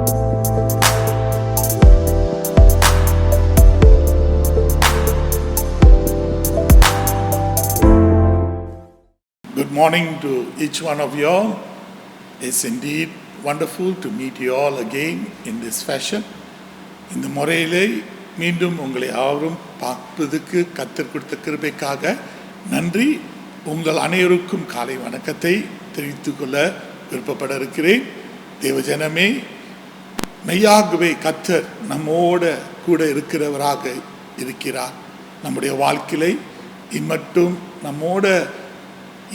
Good morning to each one of you all. It's indeed wonderful to meet you all again in this fashion. இந்த முறையிலே மீண்டும் உங்களை யாவரும் பார்ப்பதற்கு கர்த்தர் கொடுத்த கிருபைக்காக நன்றி. உங்கள் அனைவருக்கும் காலை வணக்கத்தை தெரிவித்துக் கொள்ள விருப்பப்பட இருக்கிறேன். தேவஜனமே, மெய்யாகவே கர்த்தர் நம்மோட கூட இருக்கிறவராக இருக்கிறார். நம்முடைய வாழ்க்கையை இம்மட்டும் நம்மோட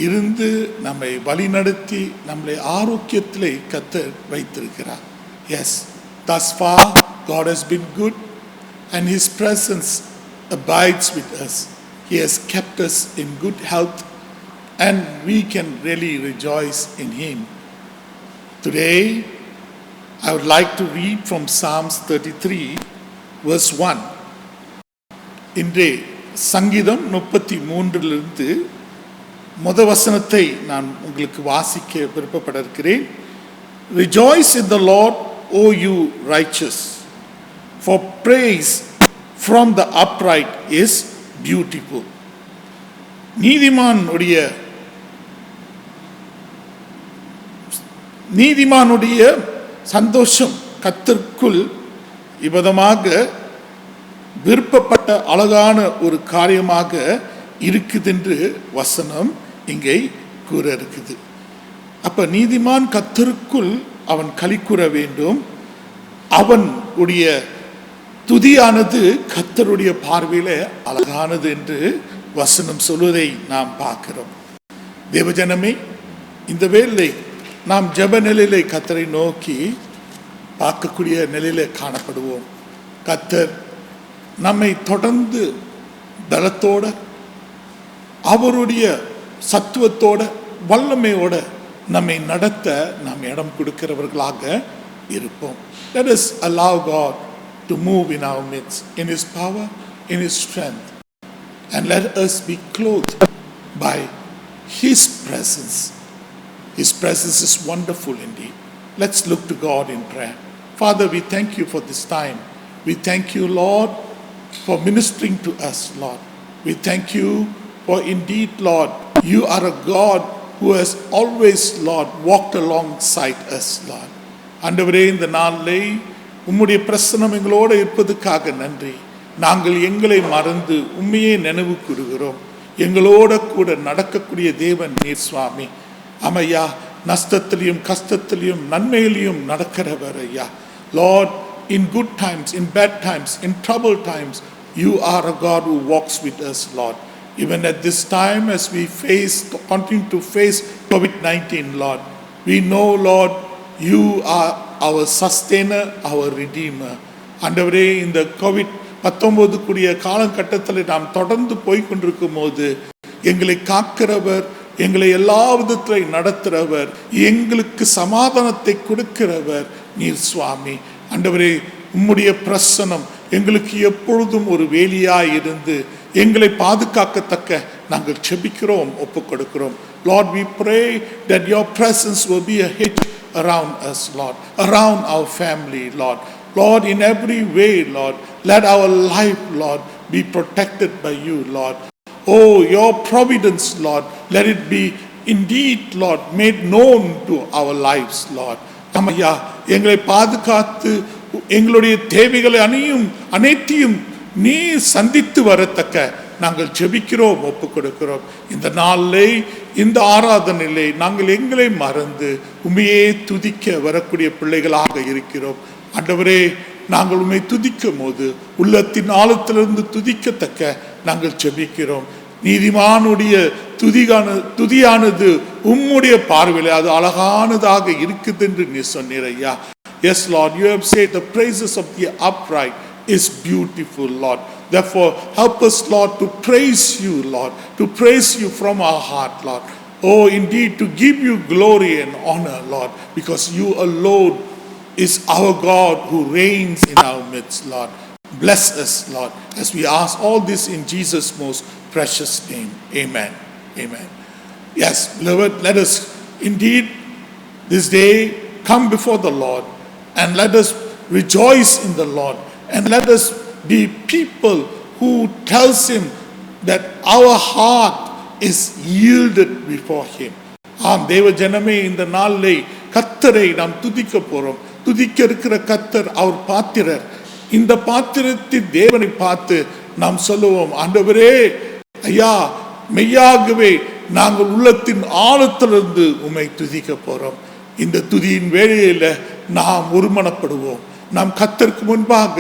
இருந்து நம்மை வழிநடத்தி நம்மளை ஆரோக்கியத்திலே கர்த்தர் வைத்திருக்கிறார். Yes, thus far God has been good and His presence abides with us. He has kept us in good health and we can really rejoice in Him. Today I would like to read from Psalms 33 verse 1. இன்றே சங்கீதம் 33 வசனத்தை நான் உங்களுக்கு வாசிக்க விருப்பப்பட இருக்கிறேன். Rejoice in the Lord, O you righteous, for praise from the upright is beautiful. நீதிமானுடைய சந்தோஷம் கர்த்தருக்குள் இவ்விதமாக விருப்பப்பட்ட அழகான ஒரு காரியமாக இருக்குது என்று வசனம் இங்கே கூற இருக்குது. அப்ப நீதிமான் கர்த்தருக்குள் அவன் களி கூற வேண்டும். அவனுடைய துதியானது கர்த்தருடைய பார்வையில அழகானது என்று வசனம் சொல்வதை நாம் பார்க்கிறோம். தேவஜனமே, இந்த வேளை நாம் ஜெப நிலையிலே கர்த்தரை நோக்கி பார்க்கக்கூடிய நிலையில காணப்படுவோம். கர்த்தர் நம்மை தொடர்ந்து பலத்தோட அவருடைய சத்துவத்தோட வல்லமையோட நம்மை நடத்த நாம் இடம் கொடுக்கிறவர்களாக இருப்போம். Let us allow God to move in our midst, in His power, in His strength, and let us be clothed by His presence. His presence is wonderful indeed. Let's look to God in prayer. Father, we thank you for this time. We thank you, Lord, for ministering to us, Lord. We thank you for indeed, Lord, you are a God who has always, Lord, walked alongside us, Lord. ஆண்டவரே, இந்த நாளிலே உம்முடைய பிரசன்னம் எங்களோடு இருப்பதற்காக நன்றி. நாங்கள் எங்களை மறந்து உம்மையே நினைவு கூறுகிறோம். எங்களோட கூட நடக்கக்கூடிய தேவன் நீர் சுவாமி. ஆமையா, நஷ்டத்திலையும் கஷ்டத்திலையும் நன்மையிலையும் நடக்கிறவர் ஐயா. Lord, in good times, in bad times, in troubled times, you are a God who walks with us, Lord. Even at this time as we continue to face COVID-19, Lord, we know, Lord, you are our sustainer, our redeemer. ஆண்டவரே, இந்த COVID-19 கூடிய காலகட்டத்தில் நாம் தொடர்ந்து போய்கொண்டிருக்கும் போது எங்களை காக்கிறவர், எங்களை எல்லா விதத்திலும் நடத்துகிறவர், எங்களுக்கு சமாதானத்தை கொடுக்கிறவர் நீர் சுவாமி. ஆண்டவரே, உம்முடைய பிரசன்னம் எங்களுக்கு எப்பொழுதும் ஒரு வேலியாய் இருந்து எங்களை பாதுகாக்கத்தக்க நாங்கள் செபிக்கிறோம், ஒப்புக் கொடுக்கிறோம். Lord, we pray that your presence will be a hedge around us, Lord, around our family, Lord. Lord, in every way, Lord, let our life, Lord, be protected by you, Lord. Oh, your providence, Lord, let it be indeed, Lord, made known to our lives, Lord. ஐயா, எங்களை பாதுகாத்து எங்களுடைய தேவைகளை அனைத்தையும் நீ சந்தித்து வரத்தக்க நாங்கள் ஜெபிக்கிறோம், ஒப்புக் கொடுக்கிறோம். இந்த நாளிலே, இந்த ஆராதனையிலே நாங்கள் எங்களை மறந்து உம்மையே துதிக்க வரக்கூடிய பிள்ளைகளாக இருக்கிறோம். ஆண்டவரே, நாங்கள் உம்மை துதிக்கும் போது உள்ளத்தின் ஆழத்திலிருந்து துதிக்கத்தக்க நாங்கள் ஜெபிக்கிறோம். நீதிமானுடைய துதியானது உம்முடைய பார்வையிலே அது அழகானதாக இருக்குது என்று நீ சொன்னீர் ஐயா. Yes, Lord, you have said the praises of the upright is beautiful, Lord. Therefore, help us, Lord, to praise you, Lord, to praise you from our heart, Lord. Oh, indeed, to give you glory and honor, Lord, because you alone is our God who reigns in our midst, Lord. Bless us, Lord, as we ask all this in Jesus' most precious name. Amen. Amen. Yes, beloved, let us indeed this day come before the Lord and let us rejoice in the Lord, and let us be people who tells him that our heart is yielded before him. ஆம் தேவ ஜனமே, இந்த நாளிலே கர்த்தரை நாம் துதிக்க போறோம். துதிக்க இருக்கிற கர்த்தர் அவர் பாத்திரர். இந்த பாத்திரத்தின் தேவனை பார்த்து நாம் சொல்லுவோம், ஆண்டவரே ஐயா, மெய்யாகவே நாங்கள் உள்ளத்தின் ஆழத்திலிருந்து உம்மை துதிக்க போறோம். இந்த துதியின் வேளையில நாம் ஒருமனப்படுவோம். நாம் கர்த்தருக்கு முன்பாக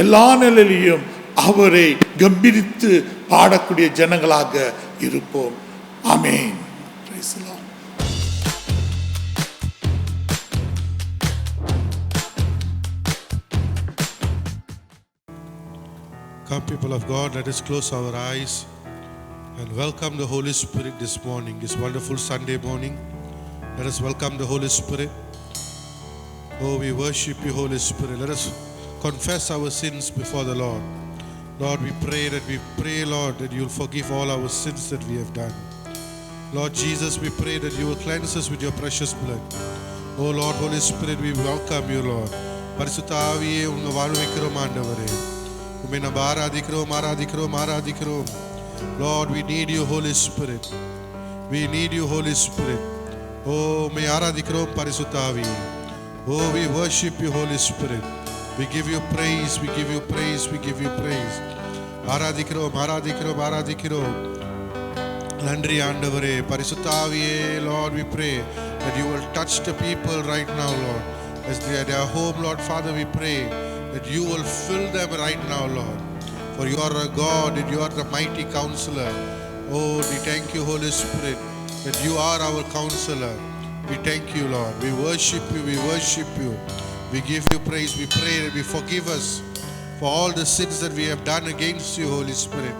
எல்லா நிலையிலும் அவரை கம்பீரித்து பாடக்கூடிய ஜனங்களாக இருப்போம். ஆமென். Praise the Lord. Come, people of God, let us close our eyes and welcome the Holy Spirit this morning, this wonderful Sunday morning. Let us welcome the Holy Spirit. Oh, we worship you, Holy Spirit. Let us confess our sins before the Lord. Lord, we pray, Lord, that you will forgive all our sins that we have done. Lord Jesus, we pray that you will cleanse us with your precious blood. Oh Lord, Holy Spirit, we welcome you, Lord. பரிசுத்த ஆவியே, உங்க வாழ்விக்கிறோம் ஆண்டவரே. உம்மை நாம் ஆராதிக்கிறோம். Lord, we need you, Holy Spirit. We need you, Holy Spirit. Oh, உம்மை ஆராதிக்கிறோம் பரிசுத்த ஆவியே. Oh, we worship you, Holy Spirit. We give you praise, we give you praise, we give you praise. ஆராதிக்கிறோம். நன்றி ஆண்டவரே, பரிசுத்த ஆவியே. Lord, we pray that you will touch the people right now, Lord. As they are at their home, Lord Father, we pray that you will fill them right now, Lord. For you are a God, and you are the mighty counselor. Oh, we thank you, Holy Spirit, that you are our counselor. We thank you, Lord. We worship you, We give you praise. We pray that you forgive us for all the sins that we have done against you, Holy Spirit.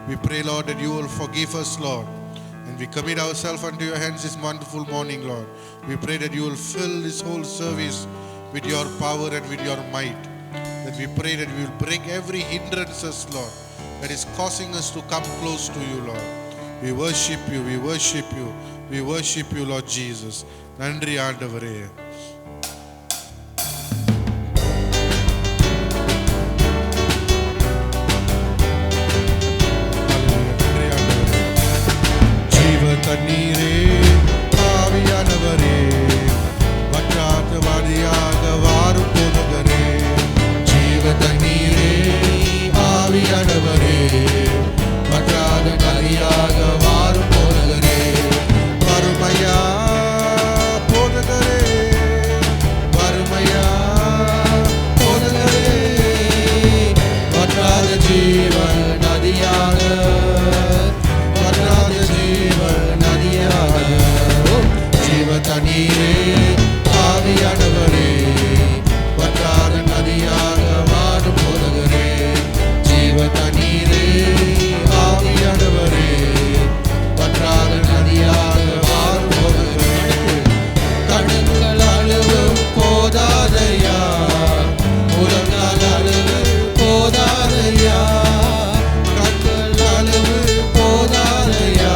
We pray, Lord, that you will forgive us, Lord. And we commit ourselves unto your hands this wonderful morning, Lord. We pray that you will fill this whole service with your power and with your might. That we pray that we will break every hindrances, Lord, that is causing us to come close to you, Lord. We worship you, Lord Jesus. Nandri ஆண்டவரே. தண்ணீரே, ஆவியானவரே, வற்றாத வாடியாக வாரும் போதகரே. ஜீவ தண்ணீரே, ஆவியானவரே, வற்றாத நதியாக வாரும் போதகரே. வறுமையா போதகரே, வறுமையா போதகரே, வற்றாத ஜீவ நதியாக தண்ணீரே, ஆவியானவரே, வற்றாத நதியாக வாரும் போதகரே. ஜீவ தண்ணீரே, ஆவியானவரே, வற்றாத நதியாக வாரும் போதகரே. கண்கள் அளவு போதாதையா, உலகால் அளவு போதாதையா, கண்கள் அளவு போதாதையா,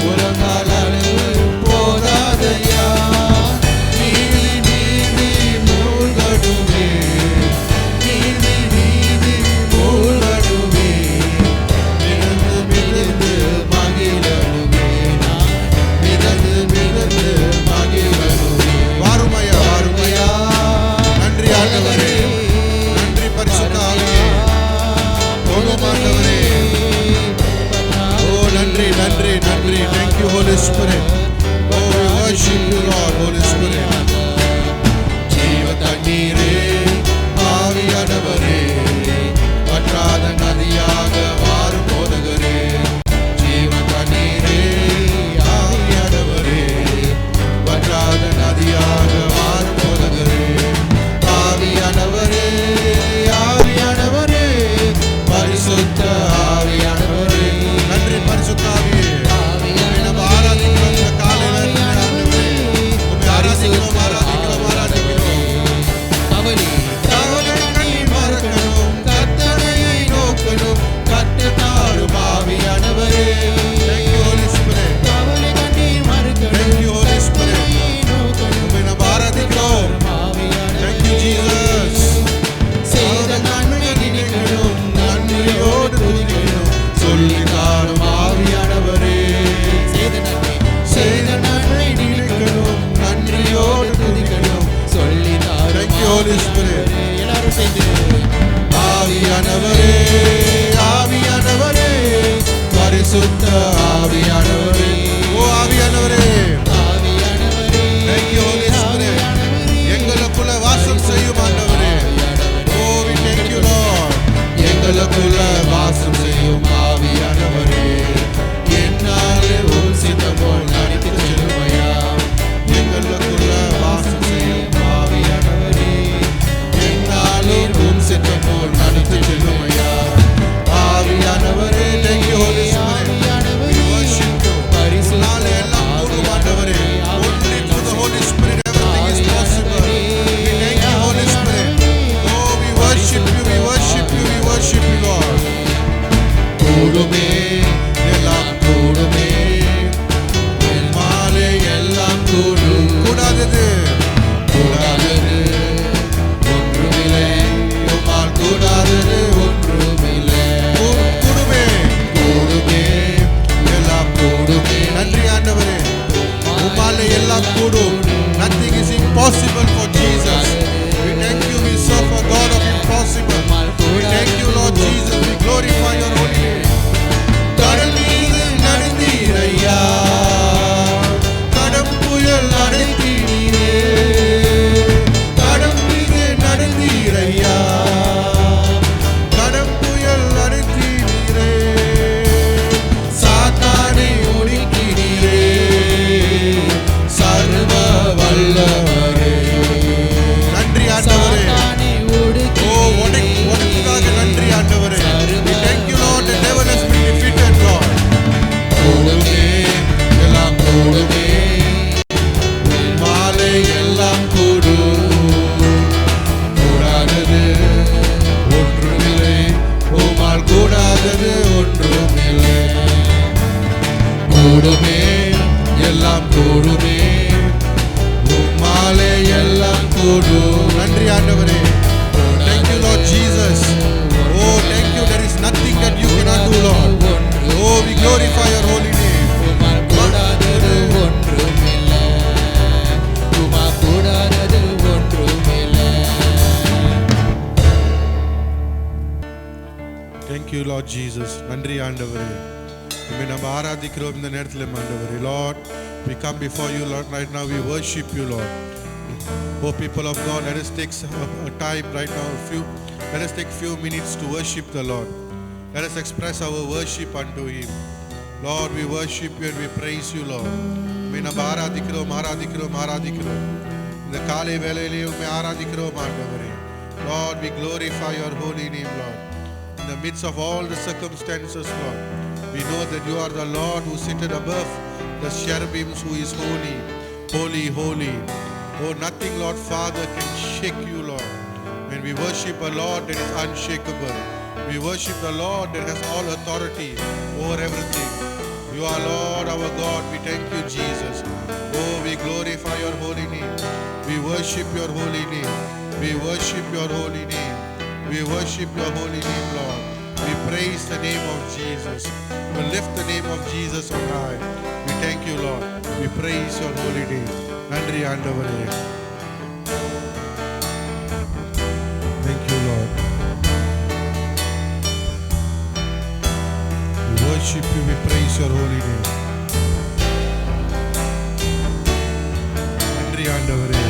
உலகால் அளவு போதாதையா. நீதி மூழ்கடுமே, நீதி மூழ்கடுமே, மிதந்து மகிழடுமே, மிதந்து மகிழடுமே. வாருமையா, நன்றி ஆண்டவரே, நன்றி பரிசுத்த ஆவியே, போதும் ஆண்டவரே. ஓ நன்றி. Thank you, Holy Spirit. Oh, we worship you, Lord, Holy Spirit. ஜீவ தண்ணீரே, ஆவியானவரே, வற்றாத நதியாக வாரும் போதகரே. ஜீவ தண்ணீரே, ஆவியானவரே, வற்றாத நதியாக வாரும் போதகரே. ஆவியானவரே, பரிசுத்த ஆவியானவரே. நன்றி பரிசுத்த ஆவியே. எல்லாம் கூடும். Nothing is impossible for Jesus. We thank you, we serve a God of impossible. We thank you, Lord Jesus, we glorify your holy name. கடல் மீது நடந்தீரையா, கடும் புயல் அடைத்தீரே. கடல் மீது நடந்தீரையா, கடும் புயல் அடைத்தீரே. சாத்தானை ஒடுக்கினீரே, சர்வ வல்லவரே. நன்றி ஆண்டவரே. உனக்காக நன்றி ஆண்டவரே. We thank you Lord, the devil has been defeated Lord. கூடுமே எல்லாம் கூடுமே, மாலை எல்லாம் கூடும். கூடாதது ஒன்றுமில்லை, உம்மால் கூடாதது ஒன்றுமில்லை. கூடுமே எல்லாம் கூடுமே, உம்மாலே எல்லாம் கூடும். நன்றி ஆண்டவரே. Thank you Lord Jesus. Oh thank you, there is nothing that you cannot do Lord. Oh we glorify your holy name. Thank you Lord Jesus. நன்றி ஆண்டவரே. உம்மை நாம் ஆராதிக்கிறோம் இந்த நேரத்தில் ஆண்டவரே. Lord, we come before you Lord right now, we worship you Lord. Oh people of God, let us take a time right now, let us take few minutes to worship the Lord. Let us express our worship unto him. Lord, we worship you and we praise you Lord. உம்மை நாம் ஆராதிக்கிறோம் இந்த காலை வேளையிலே உம்மை ஆராதிக்கிறோம் ஆண்டவரே. Lord, we glorify your holy name Lord. In the midst of all the circumstances Lord, we know that you are the Lord who sitteth above the cherubims, who is holy, holy, holy. Oh, nothing, Lord Father, can shake you, Lord. When we worship a Lord that is unshakable, we worship the Lord that has all authority over everything. You are Lord our God. We thank you, Jesus. Oh, we glorify your holy name. We worship your holy name. We worship your holy name. We worship your holy name, Lord. We praise the name of Jesus. We lift the name of Jesus on high. We thank you, Lord. We praise your holy name. நன்றி ஆண்டவரே. Thank you Lord. We worship you, we praise your holy name. நன்றி ஆண்டவரே.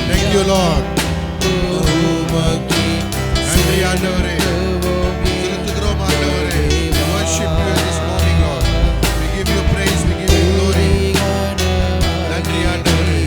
Thank you, Lord. நன்றி ஆண்டவரே. செலுத்துகிறோம் ஆண்டவரே. We worship you this morning, Lord. We give you praise, we give you glory. நன்றி ஆண்டவரே.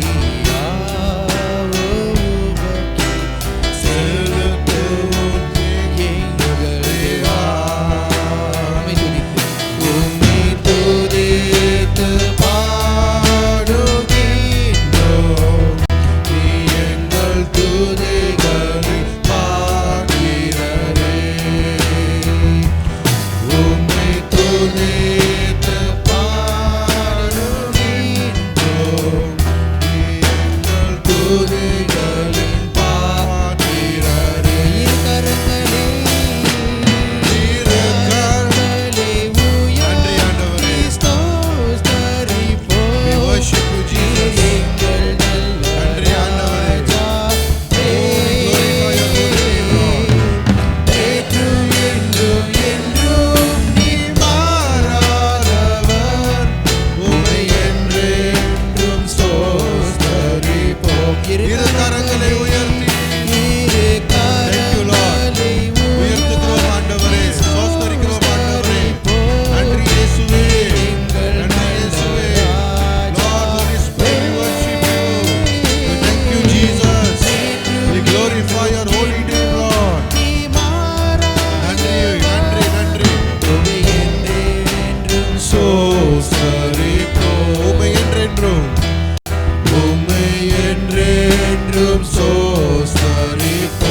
என்றென்றும் சோஸ்தரிப்போம்.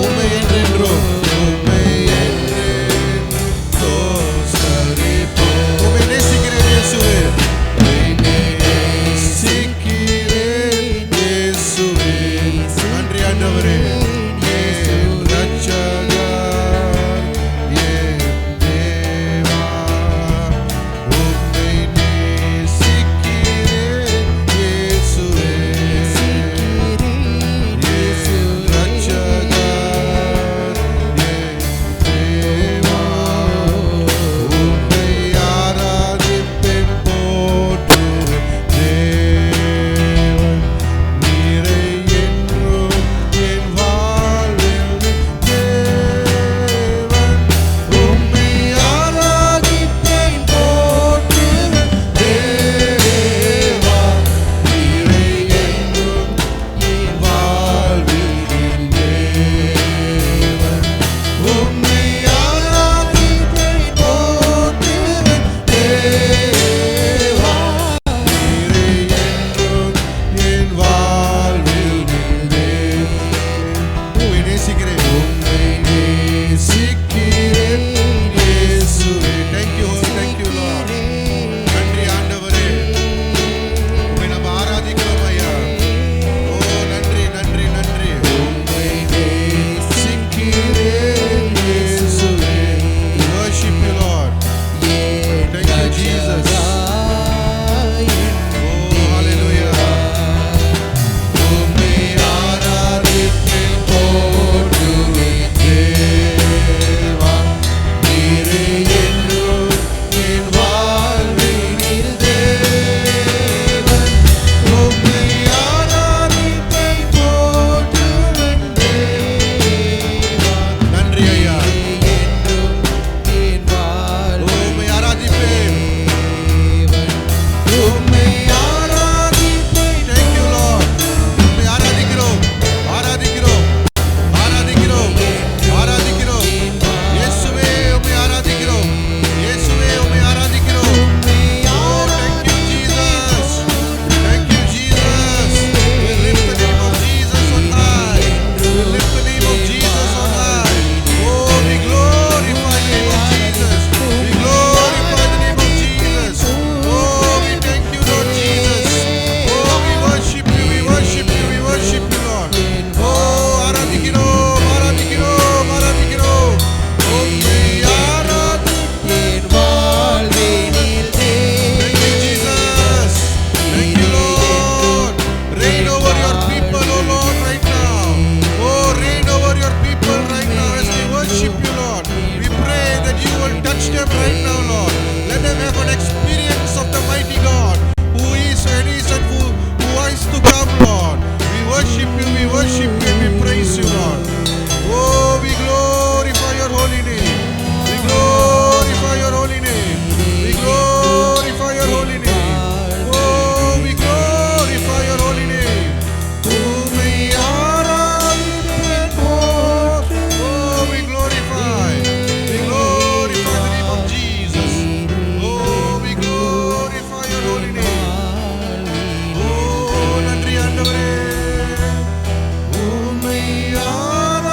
உம்மை என்றென்றும் உம்மை என்றென்றும் சோஸ்தரிப்போம். உம்மை நேசிக்கிறேன் இயேசுவே, உம்மை நேசிக்கிறேன் இயேசுவே. நன்றி ஆண்டவரே. என் ரட்சகர், என் தேவா, உம்மை நேசிக்கிறேன் இயேசுவே. என் ரட்சகர், என் தேவா, உம்மை ஆராதிப்பேன், போற்றுவேன். தேவன் நீரை என்றும் என் வாழ்வில் தேவன், உம்மை ஆராதிப்பேன், போற்றுவேன். தேவா நீரை என்றும் என் வாழ்வில் தேவன், உம்மை ஆராதிப்பேன், போற்றுவேன். தேவா நீரை என்றும் என் வாழ்வில் உம்மை நேசிக்கிறேன், உம்மை நேசிக்கிறேன் இயேசுவே. Thank you, Lord. நன்றி ஆண்டவரே. உம்மை நாம் ஆராதிக்கிறோம் ஐயா. ஓ நன்றி நன்றி நன்றி. உம்மை நேசிக்கிறேன் இயேசுவே. We worship you, Lord. Thank you, Jesus. Oh, hallelujah. உம்மை ஆராதிப்பேன், போற்றுவேன். தேவா நீரே என்றும் என் வாழ்வில் தேவன், உம்மை ஆராதிப்பேன், போற்றுவேன். தேவா நன்றி ஐயா. உம்மை ஆராதிப்பேன், உம்மை ஆராதிப்பேன். Thank you, Lord. உம்மை ஆராதிக்கிறோம், ஆராதிக்கிறோம், ஆராதிக்கிறோம், ஆராதிக்கிறோம். இயேசுவே உம்மை ஆராதிக்கிறோம், இயேசுவே உம்மை ஆராதிக்கிறோம். Oh, thank you, Jesus. Thank you, Jesus. We lift the name of Jesus on high. We lift the name of Jesus on high. Oh, we glorify the name of Jesus. We glorify the name of Jesus. Oh, we thank you, Lord Jesus. Oh, we worship you, we worship you, we worship you, Lord. Oh, ஆராதிக்கிறோம், ஆராதிக்கிறோம், ஆராதிக்கிறோம். உம்மை ஆராதிப்பேன் வாழ்வினில். Thank you, Jesus. Thank you, Lord. Reign over your people, oh Lord, right now. Oh, reign over your people right now as we worship you, Lord. We pray that you will touch them right now, Lord. Let them have an experience of the mighty God who is and is and who is to come, Lord. We worship you, we worship you, and we praise you, Lord. Oh, we glorify your holy name. We glorify your holy name. We glorify your holy name. Oh, we glorify your holy name. உம்மை ஆராதிப்பேன், oh, we glorify the name of Jesus. Oh, we glorify your holy name. Oh, நன்றி ஆண்டவரே. உம்மை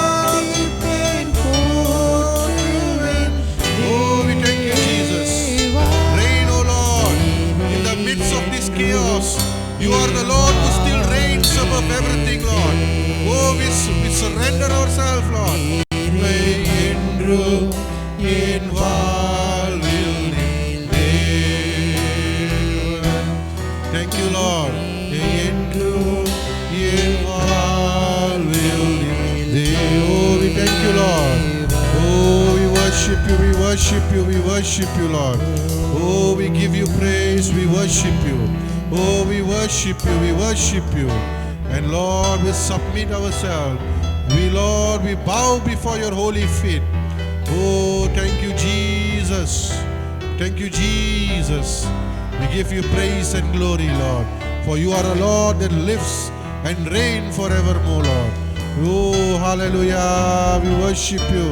ஆராதிப்பேன், போற்றுவேன். Oh, we thank you, Jesus. Reign, O Lord, in the midst of this chaos. You are the Lord who still reigns above everything, Lord. Oh, we surrender ourselves, Lord. உம்மை என்றும் என் வாழ்வில் தேவன். Thank you, Lord. என்றும் என் வாழ்வில் தேவன். Oh, we thank you, Lord. Oh, we worship you, we worship you, we worship you, Lord. Oh, we give you praise, we worship you. Oh, we worship you, we worship you. And Lord, we submit ourselves. Lord, we bow before your holy feet. Oh, thank you, Jesus. Thank you, Jesus. We give you praise and glory, Lord. For you are a Lord that lives and reigns forevermore, Lord. Oh, hallelujah. We worship you.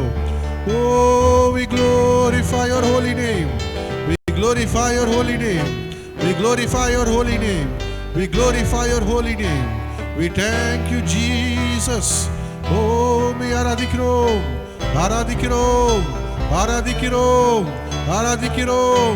Oh, we glorify your holy name. We glorify your holy name. We glorify your holy name. We glorify your holy name. We thank you, Jesus. Oh, me aradikrom, aradikrom, aradikrom, aradikrom,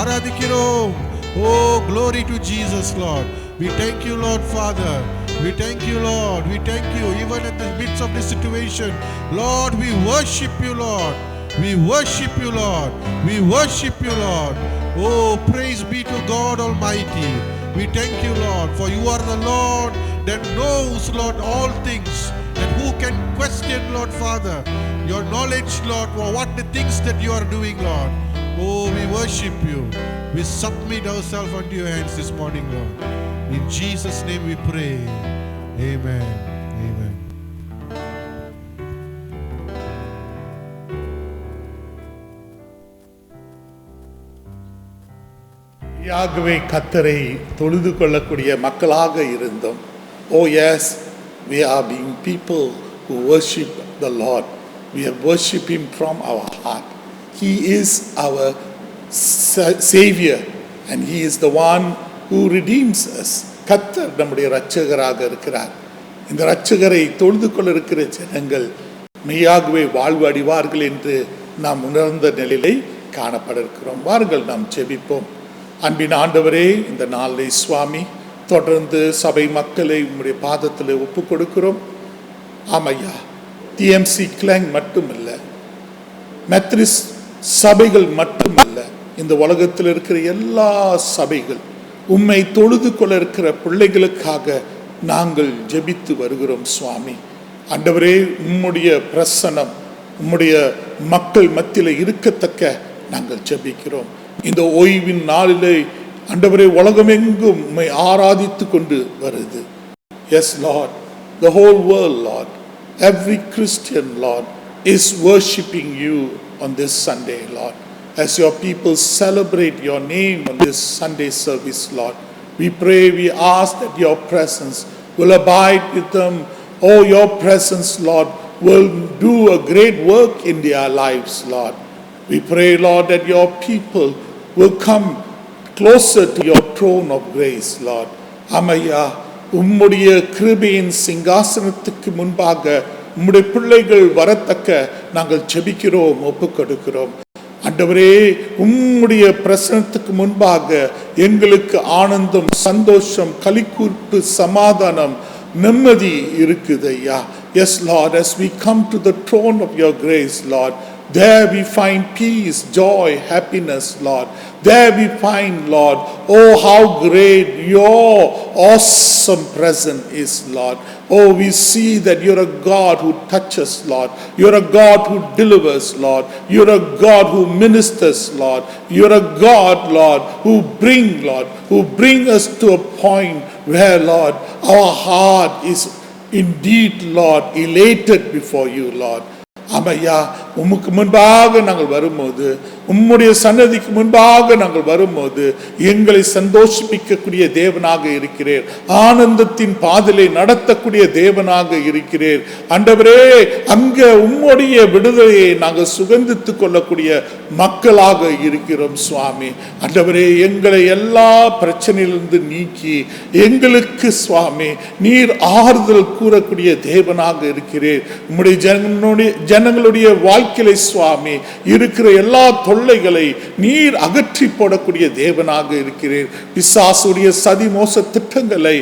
aradikrom. Oh, glory to Jesus, Lord. We thank you, Lord Father. We thank you, Lord. We thank you, even in the midst of this situation. Lord, we worship you, Lord. We worship you, Lord. We worship you, Lord. Oh, praise be to God Almighty. We thank you, Lord, for you are the Lord that knows, Lord, all things. And who can question, Lord Father, your knowledge, Lord, for what the things that you are doing, Lord. Oh, we worship you. We submit ourselves unto your hands this morning, Lord. In Jesus' name we pray. Amen. Amen. யாகவே கர்த்தரை தொழுது கொள்ளக்கூடிய மக்களாக இருந்தோம். Oh yes, we are being people who worship the Lord. We have worshiped him from our heart. He is our Savior and he is the one who redeems us. கர்த்தர் நம்முடைய இரட்சகராக இருக்கிறார். இந்த இரட்சகரை தொழுது கொள்ள இருக்கிற ஜனங்கள் மெய்யாகவே வாழ்வு அடைவார்கள் என்று நாம் உணர்ந்த நிலையிலே காணப்பட இருக்கிறோம். வாருங்கள் நாம் ஜெபிப்போம். அன்பின் ஆண்டவரே, இந்த நாளை சுவாமி தொடர்ந்து சபை மக்களை உம்முடைய பாதத்தில் ஒப்பு கொடுக்கிறோம். ஆமையா, டிஎம்சி கிளாங் மட்டுமல்ல, மெத்ரிஸ் சபைகள் மட்டுமல்ல, இந்த உலகத்தில் இருக்கிற எல்லா சபைகள் உம்மை தொழுது கொள்ள இருக்கிற பிள்ளைகளுக்காக நாங்கள் ஜெபித்து வருகிறோம் சுவாமி. ஆண்டவரே, உம்முடைய பிரசன்னம் உம்முடைய மக்கள் மத்தியில் இருக்கத்தக்க நாங்கள் ஜெபிக்கிறோம். இந்த ஓய்வின் நாளிலே ஆண்டவரே, உலகமெங்கும் உம்மை ஆராதித்து கொண்டு வருது. Yes, Lord, the whole world, Lord, every Christian, Lord, is worshiping you on this Sunday, Lord. As your people celebrate your name on this Sunday service, Lord, we pray, we ask that your presence will abide with them. Oh, your presence, Lord, will do a great work in their lives, Lord. We pray, Lord, that your people will come closer to your throne of grace, Lord. Amaya, உம்முடைய கிருபையின் சிங்காசனத்துக்கு முன்பாக உம்முடைய பிள்ளைகள் வரத்தக்க நாங்கள் ஜெபிக்கிறோம், ஒப்புக் கொடுக்கிறோம். ஆண்டவரே, உம்முடைய பிரசன்னத்துக்கு முன்பாக எங்களுக்கு ஆனந்தம், சந்தோஷம், களிக்கூர்ப்பு, சமாதானம், நிம்மதி இருக்குது ஐயா. Yes, Lord, as we come to the throne of your grace, Lord, there we find peace, joy, happiness, Lord. There we find, Lord, oh, how great your awesome presence is, Lord. Oh, we see that you're a God who touches, Lord. You're a God who delivers, Lord. You're a God who ministers, Lord. You're a God, Lord, who bring us to a point where, Lord, our heart is indeed, Lord, elated before you, Lord. ஆமையா, உமக்கு முன்பாக நாங்கள் வரும்போது, உம்முடைய சன்னதிக்கு முன்பாக நாங்கள் வரும்போது எங்களை சந்தோஷிப்பிக்கக்கூடிய தேவனாக இருக்கிறீர். ஆனந்தத்தின் பாதையிலே நடத்தக்கூடிய தேவனாக இருக்கிறீர். ஆண்டவரே, அங்க உம்முடைய விடுதலையை நாங்கள் சுகந்தித்துக் கொள்ளக்கூடிய மக்களாக இருக்கிறோம் சுவாமி. ஆண்டவரே, எங்களை எல்லா பிரச்சனையிலிருந்து நீக்கி எங்களுக்கு சுவாமி நீர் ஆறுதல் கூறக்கூடிய தேவனாக இருக்கிறீர். உம்முடைய ஜனங்களுடைய வாழ்க்கையிலே சுவாமி இருக்கிற எல்லா தொல்லைகளை நீர் அகற்றி போடக்கூடிய தேவனாக இருக்கிறீர். பிசாசுடைய சதி மோச திட்டங்களை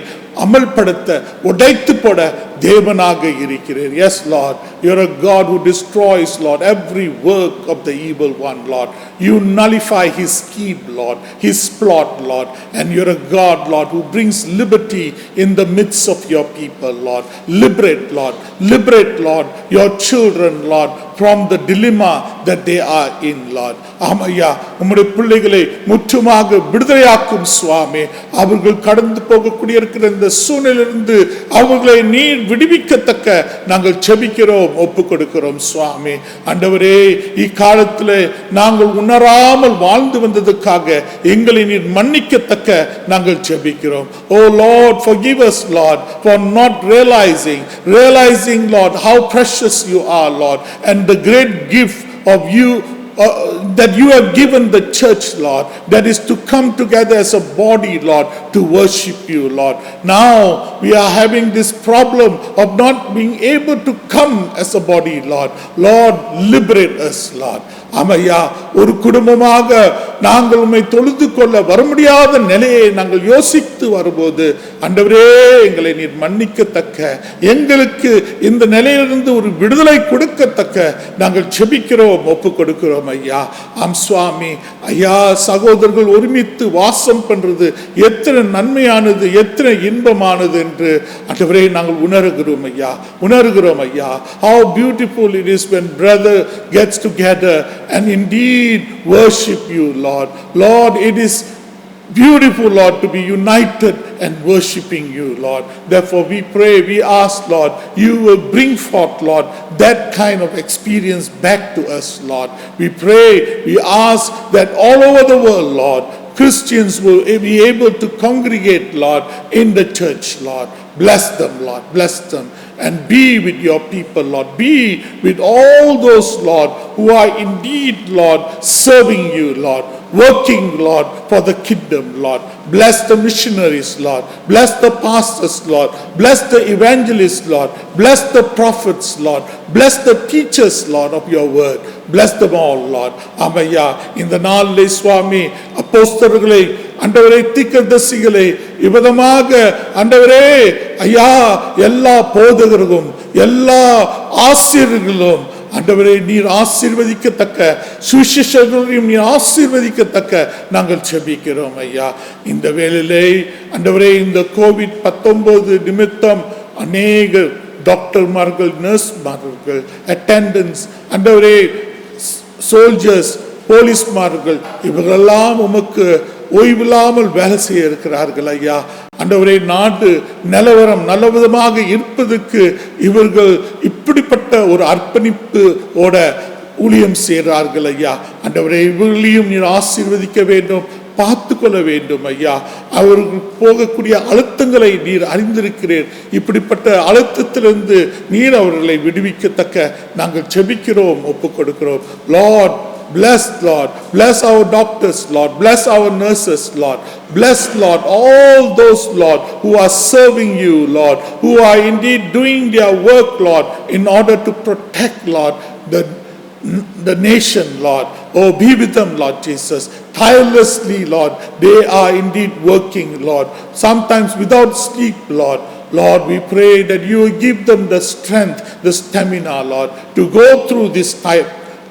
அமல்படுத்த உடைத்து போட தேவனாக இருக்கிறீர். Yes, Lord, you're a God who destroys, Lord, every work of the evil one, Lord. You nullify his scheme, Lord, his plot, Lord, and you're a God, Lord, who brings liberty in the midst of your people, Lord. Liberate, Lord, your children, Lord, from the dilemma that they are in, Lord. ஆமையா, உம்முடைய பிள்ளைகளை முற்றுமாக விடுதலையாக்கும் சுவாமி. அவர்கள் கடந்து போகக்கூடிய இருக்கிற இந்த சூழ்நிலையிலிருந்து அவர்களை நீர் விடுவிக்கத்தக்க நாங்கள் செபிக்கிறோம், ஒப்பு கொடுக்கிறோம் சுவாமி. ஆண்டவரே, இக்காலத்தில் நாங்கள் உணராமல் வாழ்ந்து வந்ததுக்காக எங்களை நீர் மன்னிக்கத்தக்க நாங்கள் செபிக்கிறோம். Oh Lord, forgive us, Lord, for not realizing, Lord, how precious you are, Lord, and the great gift of you that you have given the church, Lord, that is to come together as a body, Lord, to worship you, Lord. Now we are having this problem of not being able to come as a body, Lord. Lord, liberate us, Lord. ஆமையா, ஒரு குடும்பமாக நாங்கள் உம்மை தொழுது கொள்ள வர முடியாத நிலையை நாங்கள் யோசித்து வரும்போது, ஆண்டவரே எங்களை நீர் மன்னிக்கத்தக்க, எங்களுக்கு இந்த நிலையிலிருந்து ஒரு விடுதலை கொடுக்கத்தக்க நாங்கள் செபிக்கிறோம், ஒப்பு கொடுக்கிறோம் ஐயா. ஆம் சுவாமி. ஐயா, சகோதரர்கள் ஒருமித்து வாசம் பண்றது எத்தனை நன்மையானது, எத்தனை இன்பமானது என்று ஆண்டவரே நாங்கள் உணர்கிறோம் ஐயா, உணர்கிறோம் ஐயா. How beautiful it is when brother gets together and indeed worship you, Lord. Lord, it is beautiful, Lord, to be united and worshiping you, Lord. Therefore we pray, we ask, Lord, you will bring forth, Lord, that kind of experience back to us, Lord. We pray, we ask that all over the world, Lord, Christians will be able to congregate, Lord, in the church, Lord. Bless them, Lord, bless them. And be with your people, Lord. Be with all those, Lord, who are indeed, Lord, serving you, Lord. Working, Lord, for the kingdom, Lord. Bless the missionaries, Lord. Bless the pastors, Lord. Bless the evangelists, Lord. Bless the prophets, Lord. Bless the teachers, Lord, of your word. Bless them all, Lord. ஆமையா, இந்த நாளிலே சுவாமி அப்போஸ்தலர்களை, ஆண்டவரே தீர்க்கதரிசிகளை இவ்விதமாக ஆண்டவரே ஐயா எல்லா போதகர்களும் எல்லா ஆசிரியர்களும் ஆண்டவரே நீர் ஆசீர்வதிக்கத்தக்க, சுவிசேஷகர்களையும் நீர் ஆசீர்வதிக்கத்தக்க நாங்கள் செபிக்கிறோம் ஐயா. இந்த வேளையிலே ஆண்டவரே இந்த COVID-19 நிமித்தம் அநேக டாக்டர்மார்கள், நர்ஸ்மார்கள், அட்டெண்டன்ஸ், ஆண்டவரே சோல்ஜர்ஸ், போலீஸ்மார்கள் இவர்களெல்லாம் உமக்கு ஓய்வில்லாமல் வேலை செய்ய இருக்கிறார்கள் ஐயா. ஆண்டவரே, நாடு நிலவரம் நல்லவிதமாக இருப்பதற்கு இவர்கள் இப்படிப்பட்ட ஒரு அர்ப்பணிப்போட ஊழியம் செய்கிறார்கள் ஐயா. ஆண்டவரே, இவர்களையும் நீர் ஆசீர்வதிக்க வேண்டும், பார்த்து கொள்ள வேண்டும் ஐயா. அவர்கள் போகக்கூடிய அழுத்தங்களை நீர் அறிந்திருக்கிறீர். இப்படிப்பட்ட அழுத்தத்திலிருந்து நீர் அவர்களை விடுவிக்கத்தக்க நாங்கள் செபிக்கிறோம், ஒப்புக் கொடுக்கிறோம். Lord, bless, Lord. Bless our doctors, Lord. Bless our nurses, Lord. Bless, Lord, all those, Lord, who are serving you, Lord, who are indeed doing their work, Lord, in order to protect, Lord, the nation, Lord. Oh, be with them, Lord Jesus. Tirelessly, Lord, they are indeed working, Lord. Sometimes without sleep, Lord. Lord, we pray that you will give them the strength, the stamina, Lord, to go through this